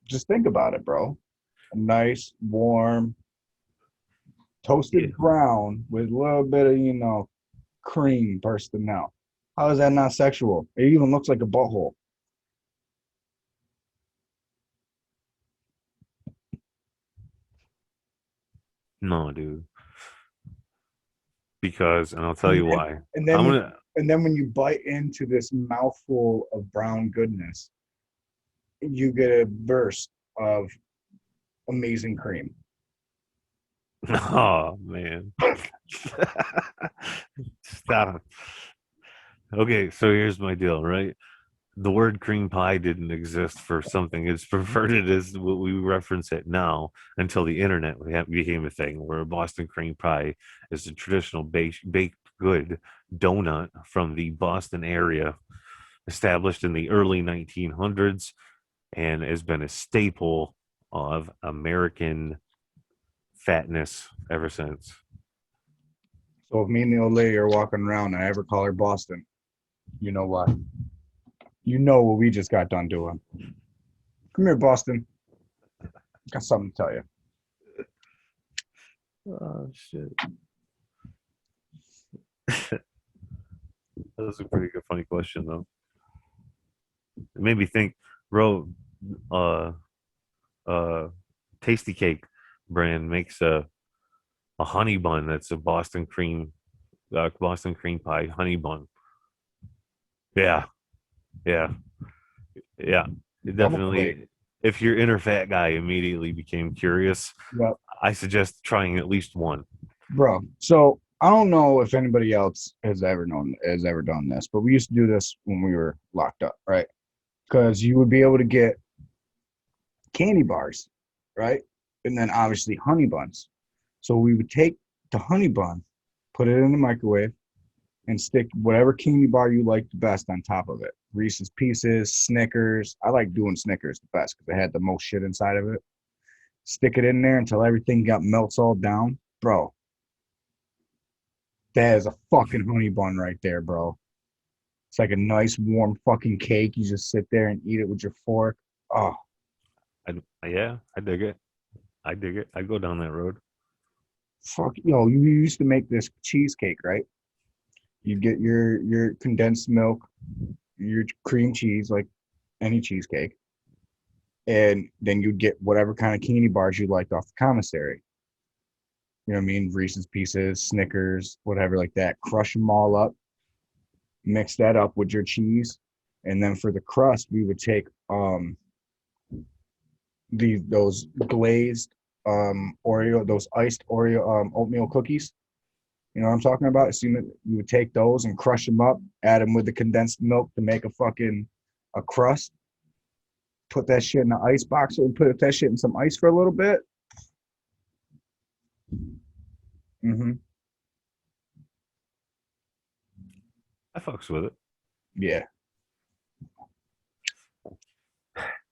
Just think about it, bro. A nice, warm, Yeah. toasted brown with a little bit of, cream bursting out. How is that not sexual? It even looks like a butthole. No, dude. Because, and I'll tell And you then, why. and then I'm when gonna. and then when you bite into this mouthful of brown goodness, you get a burst of amazing cream. Oh man. Stop. Okay, so here's my deal, right? The word cream pie didn't exist for something as perverted as what we reference it now until the internet became a thing, where a Boston cream pie is a traditional baked good donut from the Boston area, established in the early 1900s, and has been a staple of American fatness ever since. So if me and the old lady are walking around and I ever call her Boston, you know what? You know what we just got done doing. Come here, Boston. Got something to tell you. Oh shit. That was a pretty good, funny question, though. It made me think, bro. Uh, uh, Tasty Cake brand makes a honey bun that's a Boston cream pie honey bun. Yeah, yeah, yeah. It Double. definitely. If your inner fat guy immediately became curious, Yep. I suggest trying at least one. Bro. So I don't know if anybody else has ever done this, but we used to do this when we were locked up, right? Because you would be able to get candy bars, right? And then obviously honey buns. So we would take the honey bun, put it in the microwave, and stick whatever candy bar you like the best on top of it. Reese's Pieces, Snickers. I like doing Snickers the best because it had the most shit inside of it. Stick it in there until everything got melts all down. Bro, that is a fucking honey bun right there, bro. It's like a nice warm fucking cake. You just sit there and eat it with your fork. Oh, Yeah, I dig it. I dig it. I go down that road. fuck. You used to make this cheesecake, right? You get your condensed milk, your cream cheese, like any cheesecake, and then you'd get whatever kind of candy bars you liked off the commissary. You know what I mean? Reese's Pieces, Snickers, whatever like that. Crush them all up, mix that up with your cheese, and then for the crust, we would take those glazed Oreo, those iced Oreo oatmeal cookies. You know what I'm talking about? So you would take those and crush them up, add them with the condensed milk to make a crust. put that shit in the ice box and put that shit in some ice for a little bit. Mm-hmm. I fucks with it. Yeah.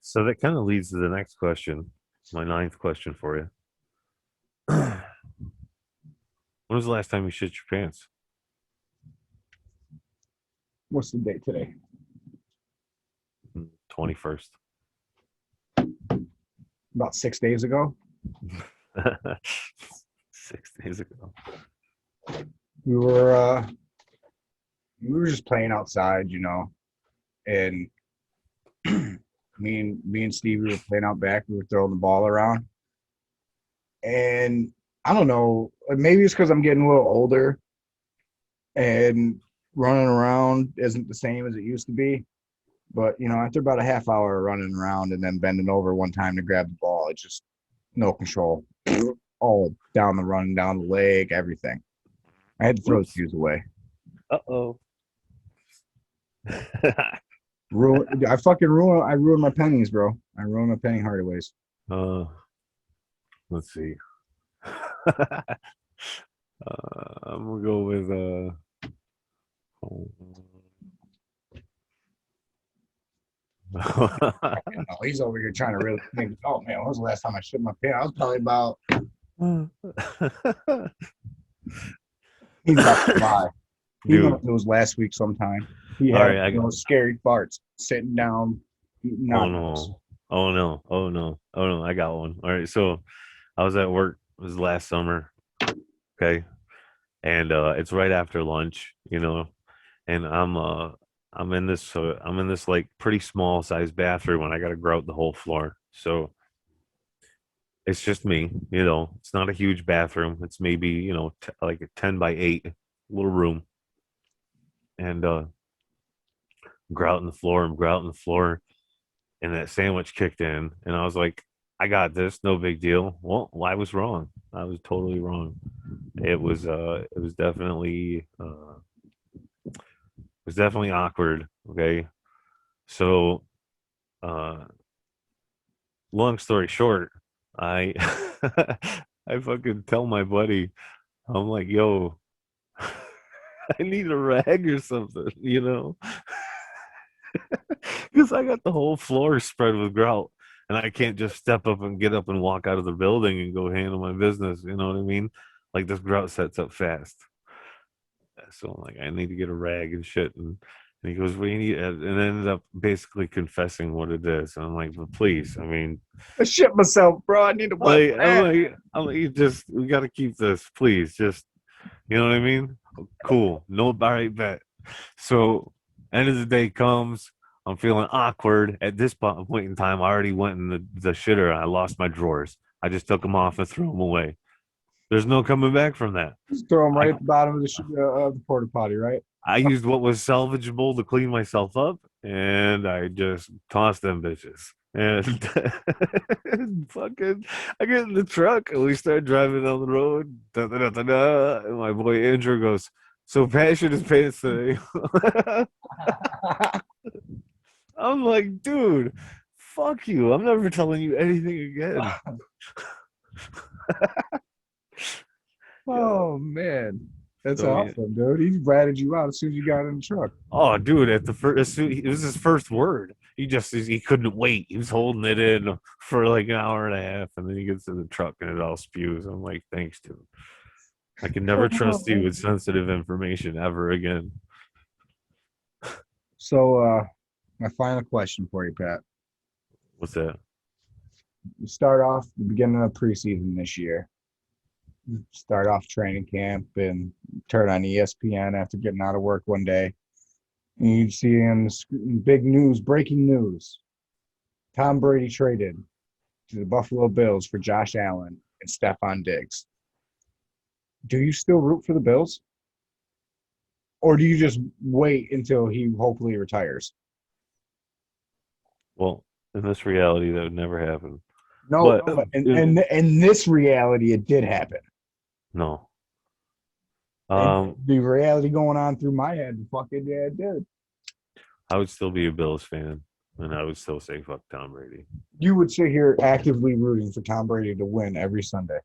So that kind of leads to the next question, my ninth question for you. When was the last time you shit your pants? What's the date today? 21st. About 6 days ago. 6 days ago. We were just playing outside, and me and Steve, we were playing out back. We were throwing the ball around, and I don't know, maybe it's because I'm getting a little older, and running around isn't the same as it used to be. But after about a half hour running around and then bending over one time to grab the ball, it's just no control, all down the run, down the leg, everything. I had to throw the shoes away. Uh-oh. I ruined my pennies, bro. I ruined my penny hardaways. Let's see. I'm gonna go with He's over here trying to really think. Oh man, when was the last time I shit my pants? I was probably about. He's not gonna lie. Even if it was last week sometime. He had those scary farts sitting down. Oh no. I got one. All right. So I was at work. It was last summer. Okay. And it's right after lunch, and I'm in this like pretty small size bathroom and I gotta grout the whole floor. So it's just me, it's not a huge bathroom. It's maybe, like a 10 by 8 little room. And grouting the floor, and that sandwich kicked in, and I was like, I got this, no big deal. Well, I was wrong. I was totally wrong. It was definitely awkward. Okay. So long story short, I I fucking tell my buddy, I'm like, yo, I need a rag or something, because I got the whole floor spread with grout, and I can't just step up and get up and walk out of the building and go handle my business. You know what I mean? Like, this grout sets up fast. So I'm like, I need to get a rag and shit. And he goes, "What do you need?" And ended up basically confessing what it is. And I'm like, "But please, I mean, I shit myself, bro. I need to wipe I'm like, we got to keep this, please. Just, you know what I mean? Cool. No, all right, bet." So, end of the day comes. I'm feeling awkward at this point in time. I already went in the shitter. I lost my drawers. I just took them off and threw them away. There's no coming back from that. Just throw them right at the bottom of the porta potty, right? I used what was salvageable to clean myself up, and I just tossed them bitches. And fucking, I get in the truck and we start driving down the road. And my boy Andrew goes, "So Passion is pants today." I'm like, dude, fuck you. I'm never telling you anything again. Oh man, that's awesome, dude. He ratted you out as soon as you got in the truck. Oh, dude, at the first, it was his first word. He couldn't wait. He was holding it in for like an hour and a half, and then he gets in the truck and it all spews. I'm like, thanks, dude. I can never trust you with sensitive information ever again. So, my final question for you, Pat. What's that? You start off the beginning of preseason this year. Start off training camp and turn on ESPN after getting out of work one day. And you see in the big news, breaking news, Tom Brady traded to the Buffalo Bills for Josh Allen and Stephon Diggs. Do you still root for the Bills? Or do you just wait until he hopefully retires? Well, in this reality, that would never happen. No, but in this reality, it did happen. No. The reality going on through my head, fucking yeah, it did. I would still be a Bills fan. and I would still say fuck Tom Brady. You would sit here actively rooting for Tom Brady to win every Sunday.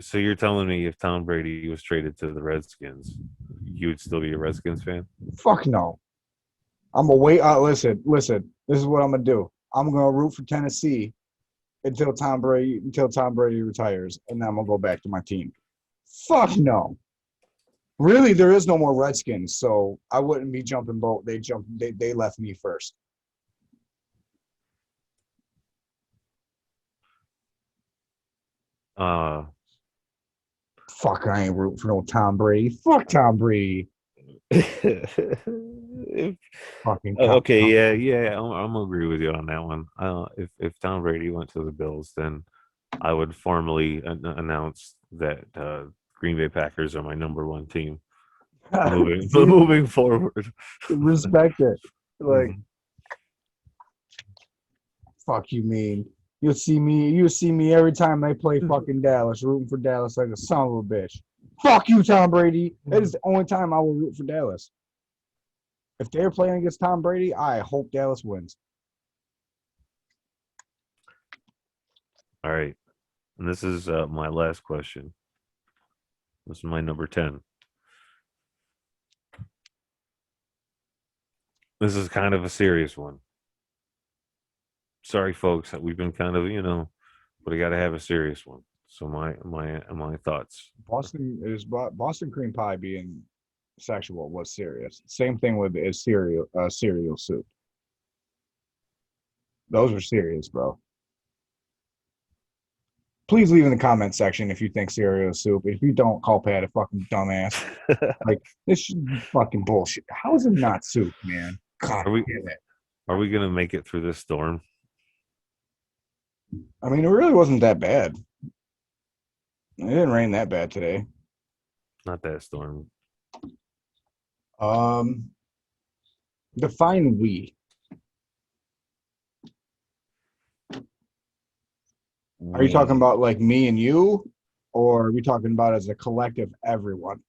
So you're telling me if Tom Brady was traded to the Redskins, you would still be a Redskins fan? Fuck no. I'm gonna wait. Listen. This is what I'm gonna do. I'm gonna root for Tennessee until Tom Brady retires, and then I'm gonna go back to my team. Fuck no. Really, there is no more Redskins, so I wouldn't be jumping boat. They left me first. Uh, Fuck, I ain't rooting for no Tom Brady. Fuck Tom Brady. if, Fucking okay, yeah, I'm gonna agree with you on that one. If Tom Brady went to the Bills, then I would formally announce that Green Bay Packers are my number one team moving forward. Respect it. Like, Mhm. fuck you mean. You'll see me every time they play fucking Dallas, rooting for Dallas like a son of a bitch. Fuck you, Tom Brady. That is the only time I will root for Dallas. If they're playing against Tom Brady, I hope Dallas wins. All right, and this is my last question. This is my number 10. This is kind of a serious one. Sorry, folks, we've been kind of, but I got to have a serious one. So my thoughts. Boston cream pie being sexual was serious. Same thing with cereal soup. Those were serious, bro. Please leave in the comment section if you think cereal is soup. If you don't, call Pat a fucking dumbass. Like, this should be fucking bullshit. How is it not soup, man? God Are we damn it. are we gonna make it through this storm? I mean, it really wasn't that bad. It didn't rain that bad today. Not that storm. Um, define we. Are you talking about like me and you, or are we talking about as a collective, everyone?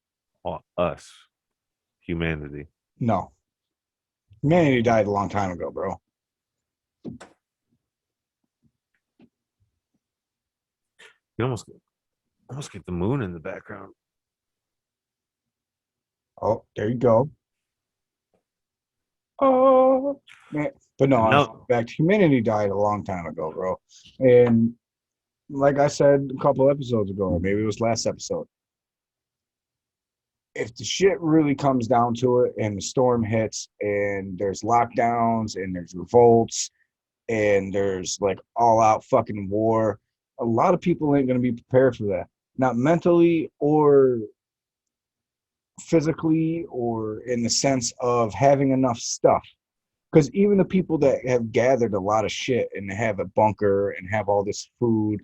Us, humanity? No. Humanity died a long time ago, bro. You almost get the moon in the background. Oh, there you go. Oh, man. But no, in No, fact, humanity died a long time ago, bro. And like I said a couple episodes ago, or maybe it was last episode, if the shit really comes down to it and the storm hits and there's lockdowns and there's revolts and there's like all out fucking war, a lot of people ain't going to be prepared for that. Not mentally or physically or in the sense of having enough stuff. Because even the people that have gathered a lot of shit and have a bunker and have all this food,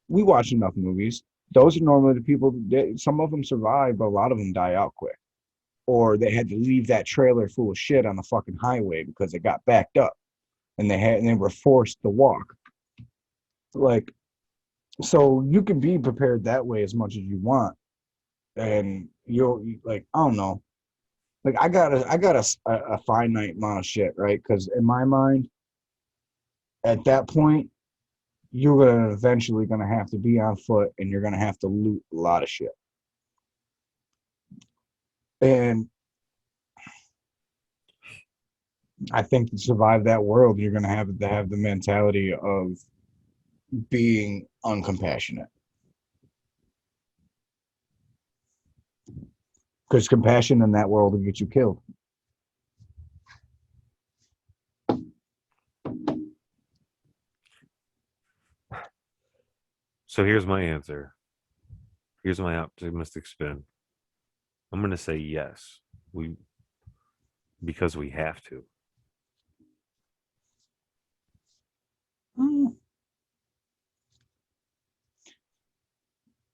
we watch enough movies. Those are normally the people that some of them survive, but a lot of them die out quick. Or they had to leave that trailer full of shit on the fucking highway because it got backed up and they were forced to walk. Like, so you can be prepared that way as much as you want. And you'll like, I don't know. Like I got a finite amount of shit, right? Because in my mind, at that point, you're gonna eventually gonna have to be on foot and you're gonna have to loot a lot of shit. And I think to survive that world, you're gonna have to have the mentality of being uncompassionate. Because compassion in that world will get you killed. so here's my answer. Here's my optimistic spin. I'm gonna say yes. Because we have to.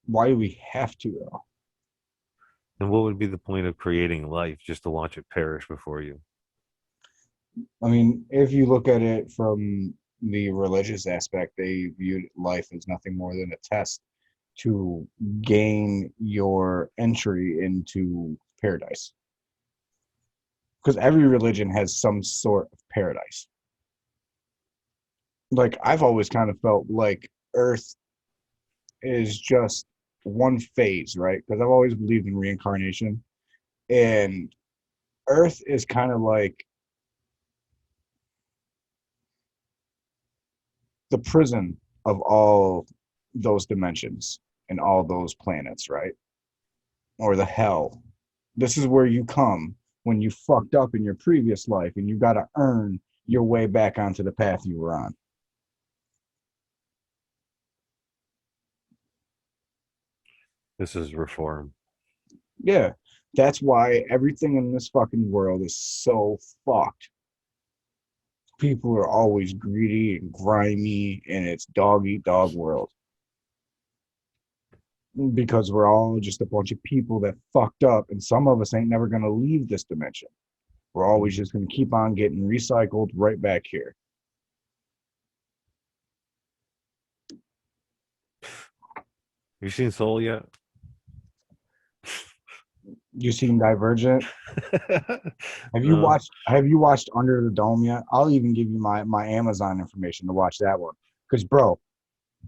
Why do we have to though? And what would be the point of creating life just to watch it perish before you? I mean, if you look at it from the religious aspect, they viewed life as nothing more than a test to gain your entry into paradise. Because every religion has some sort of paradise. Like I've always kind of felt like Earth is just one phase, right? Because I've always believed in reincarnation, and Earth is kind of like the prison of all those dimensions and all those planets, right? Or the hell. This is where you come when you fucked up in your previous life and you got to earn your way back onto the path you were on. This is reform. Yeah, that's why everything in this fucking world is so fucked. People are always greedy and grimy, and it's dog eat dog world because we're all just a bunch of people that fucked up, and some of us ain't never gonna leave this dimension. We're always just gonna keep on getting recycled right back here. You seen Soul yet? You seen Divergent? Have you No. watched Under the Dome yet? I'll even give you my Amazon information to watch that one. Cause bro,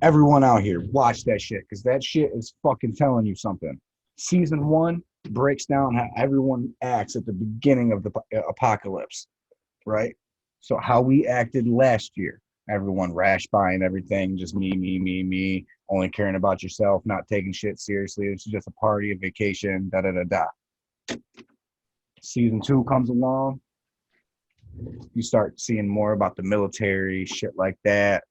everyone out here, watch that shit. Cause that shit is fucking telling you something. Season 1 breaks down how everyone acts at the beginning of the apocalypse, right? So how we acted last year. Everyone rash buying everything, just me, only caring about yourself, not taking shit seriously. It's just a party, a vacation, da da da da. Season 2 comes along, you start seeing more about the military, shit like that.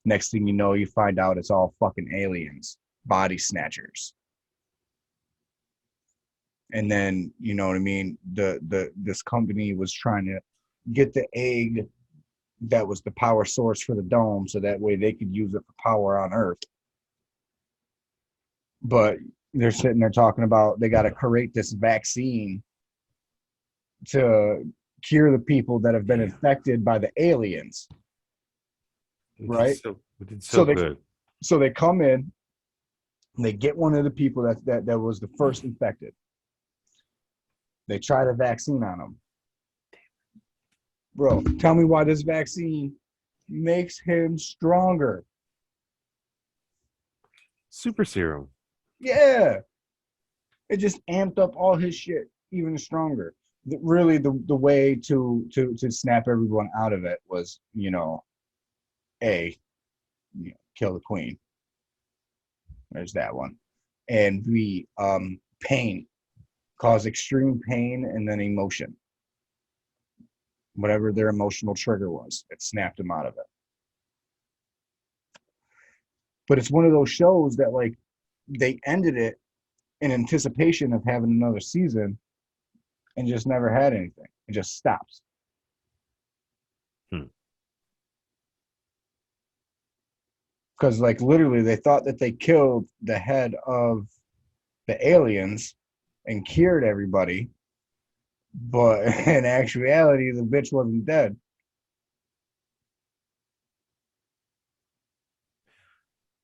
Next thing you know, you find out it's all fucking aliens, body snatchers. And then, you know what I mean? This company was trying to get the egg that was the power source for the dome so that way they could use it for power on Earth. But they're sitting there talking about they got to create this vaccine to cure the people that have been infected by the aliens, right? We did so So they good. so they come in and they get one of the people that was the first infected. They try the vaccine on them. Bro, tell me why this vaccine makes him stronger. Super serum. Yeah. It just amped up all his shit even stronger. Really, the way to snap everyone out of it was, A, kill the queen. There's that one. And B, pain. Cause extreme pain and then emotion. Whatever their emotional trigger was, it snapped them out of it. But it's one of those shows that like they ended it in anticipation of having another season and just never had anything. It just stops. Because like literally they thought that they killed the head of the aliens and cured everybody, but in actuality the bitch wasn't dead.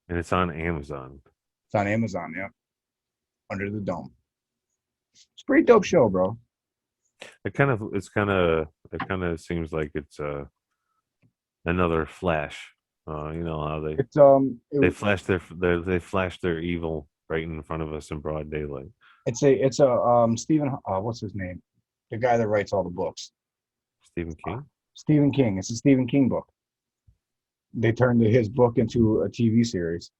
And it's on Amazon. It's on Amazon, yeah. Under the Dome. It's a pretty dope show, bro. It kind of seems like it's another Flash. You know how they flash their evil right in front of us in broad daylight. It's a Stephen what's his name? The guy that writes all the books. Stephen King. Stephen King. It's a Stephen King book. They turned his book into a TV series.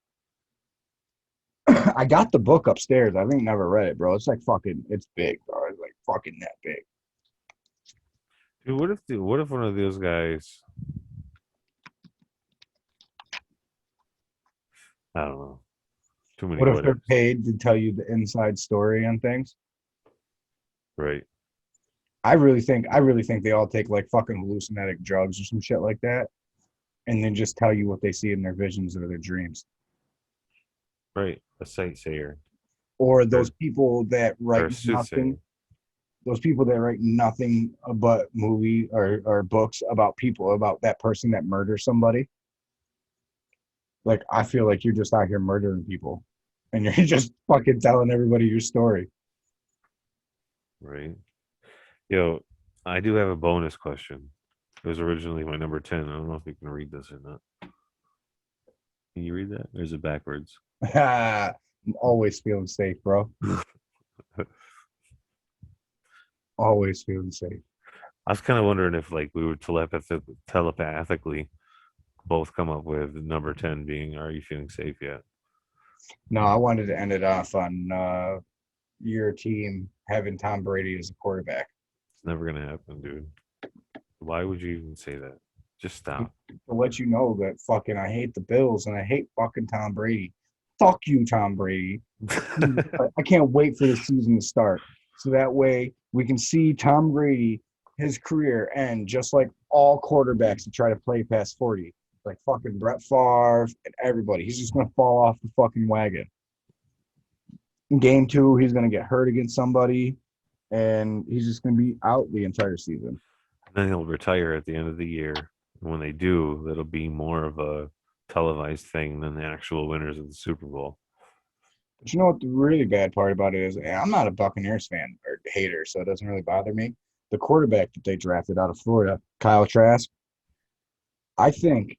I got the book upstairs. I think never read it, bro. It's like fucking. It's big, bro. It's like fucking that big. Dude, what if one of those guys? I don't know. Too many. What if they're paid to tell you the inside story on things? Right. I really think they all take like fucking hallucinogenic drugs or some shit like that, and then just tell you what they see in their visions or their dreams. Right. A sightseer. Or those people that Or write a soothsayer. nothing. Those people that write nothing but movie or books about people, about that person that murders somebody. Like, I feel like you're just out here murdering people and you're just fucking telling everybody your story. Right. Yo, I do have a bonus question. It was originally my number 10. I don't know if you can read this or not. Can you read that? Or is it backwards? I'm always feeling safe, bro. Always feeling safe. I was kind of wondering if like we would telepathically both come up with number 10 being, are you feeling safe yet? No, I wanted to end it off on your team having Tom Brady as a quarterback. It's never going to happen, dude. Why would you even say that? Just stop. To let you know that fucking I hate the Bills and I hate fucking Tom Brady. Fuck you, Tom Brady. I can't wait for the season to start. So that way we can see Tom Brady, his career end just like all quarterbacks that try to play past 40. Like fucking Brett Favre and everybody. He's just gonna fall off the fucking wagon. In game 2, he's gonna get hurt against somebody and he's just gonna be out the entire season. Then he'll retire at the end of the year. And when they do, that'll be more of a televised thing than the actual winners of the Super Bowl. But you know what the really bad part about it is? I'm not a Buccaneers fan or hater, so it doesn't really bother me. The quarterback that they drafted out of Florida, Kyle Trask, I think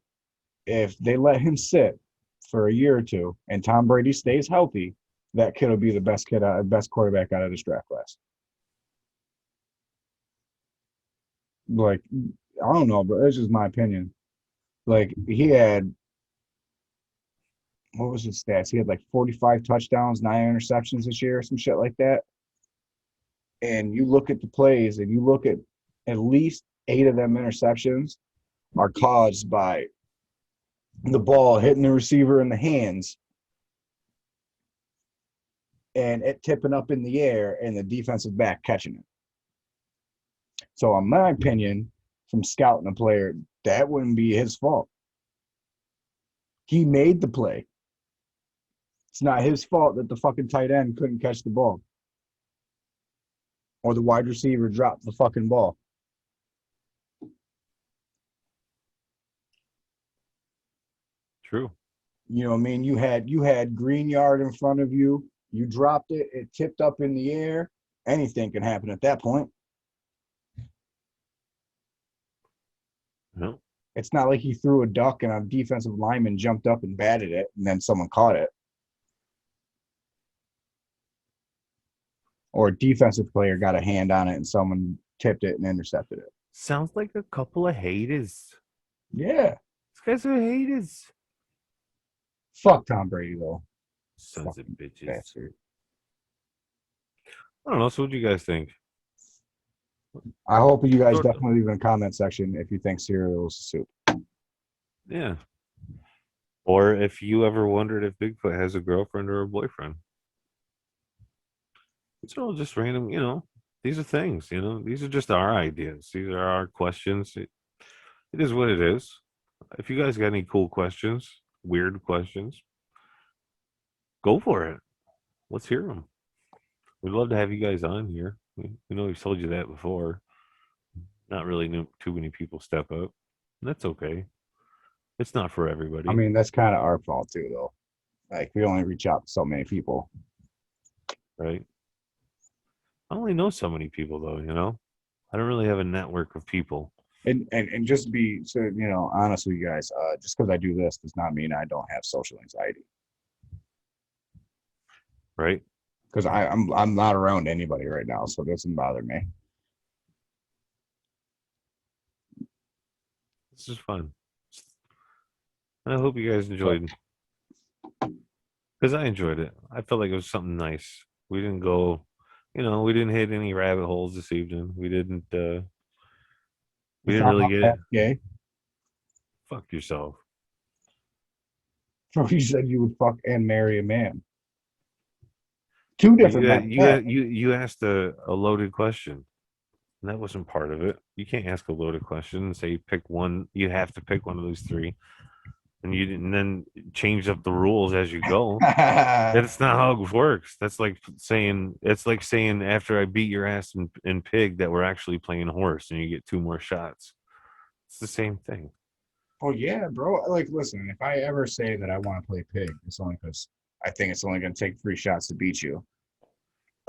if they let him sit for a year or two and Tom Brady stays healthy, that kid will be the best quarterback out of this draft class. Like, I don't know, but it's just my opinion. Like, he had, what was his stats? He had like 45 touchdowns, 9 interceptions this year, some shit like that. And you look at the plays and you look at least 8 of them interceptions are caused by the ball hitting the receiver in the hands and it tipping up in the air and the defensive back catching it. So, in my opinion, from scouting a player, that wouldn't be his fault. He made the play. It's not his fault that the fucking tight end couldn't catch the ball or the wide receiver dropped the fucking ball. True. You know what I mean? You had green yard in front of you. You dropped it. It tipped up in the air. Anything can happen at that point. No. It's not like he threw a duck and a defensive lineman jumped up and batted it and then someone caught it. Or a defensive player got a hand on it and someone tipped it and intercepted it. Sounds like a couple of haters. Yeah. These guys are haters. Fuck Tom Brady, though. Sons of bitches. Bastard. I don't know. So what do you guys think? I hope you guys definitely leave in the comment section if you think cereal is soup. Yeah. Or if you ever wondered if Bigfoot has a girlfriend or a boyfriend. It's all just random, these are things, these are just our ideas. These are our questions. It is what it is. If you guys got any cool questions, weird questions, go for it. Let's hear them. We'd love to have you guys on here. We know we've told you that before. Not really too many people step up. That's okay. It's not for everybody. I mean, that's kind of our fault too, though. Like, we only reach out to so many people. Right? I only know so many people, though, I don't really have a network of people. And just to be, honest with you guys, just because I do this does not mean I don't have social anxiety. Right? Because I'm not around anybody right now, so it doesn't bother me. This is fun. And I hope you guys enjoyed. Because I enjoyed it. I felt like it was something nice. We didn't go, we didn't hit any rabbit holes this evening. We didn't really get it. Gay? Fuck yourself. You said you would fuck and marry a man. Two different men. You asked a loaded question. And that wasn't part of it. You can't ask a loaded question and say pick one. You have to pick one of those three. And then change up the rules as you go. That's not how it works. That's like saying after I beat your ass in pig that we're actually playing horse and you get 2 more shots. It's the same thing. Oh yeah, bro. Like, listen, if I ever say that I want to play pig, it's only because I think it's only going to take 3 shots to beat you.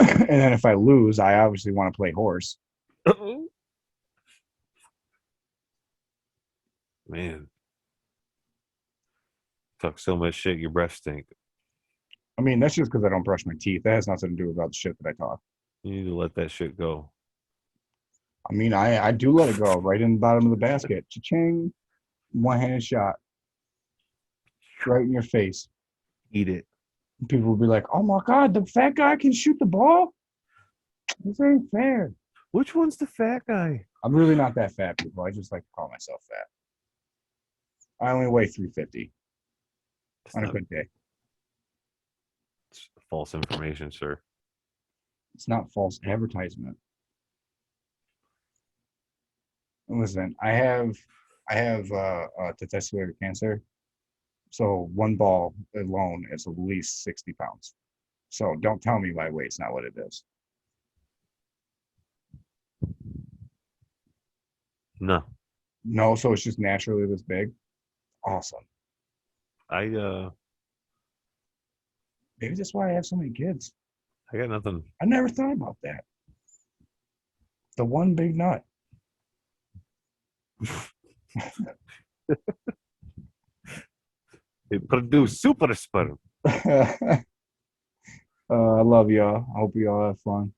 And then if I lose, I obviously want to play horse. Man, talk so much shit, your breath stink. I mean, that's just because I don't brush my teeth. That has nothing to do about the shit that I talk. You need to let that shit go. I mean, I do let it go right in the bottom of the basket. Cha-ching. One-handed shot right in your face. Eat it. People will be like, "Oh my God, the fat guy can shoot the ball? This ain't fair." Which one's the fat guy? I'm really not that fat, people. I just like to call myself fat. I only weigh 350 It's on a not good day. false information, sir. It's not false advertisement. Listen, I have testicular cancer, so one ball alone is at least 60 pounds. So don't tell me my weight's not what it is. No. No, so it's just naturally this big. Awesome. I Maybe that's why I have so many kids. got nothing. I never thought about that. The one big nut. It produce super sperm. I love y'all. I hope you all have fun.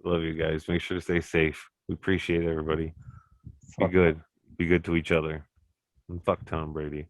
Love you guys. Make sure to stay safe. We appreciate everybody. Be Fuck good. Be good to each other. And fuck Tom Brady.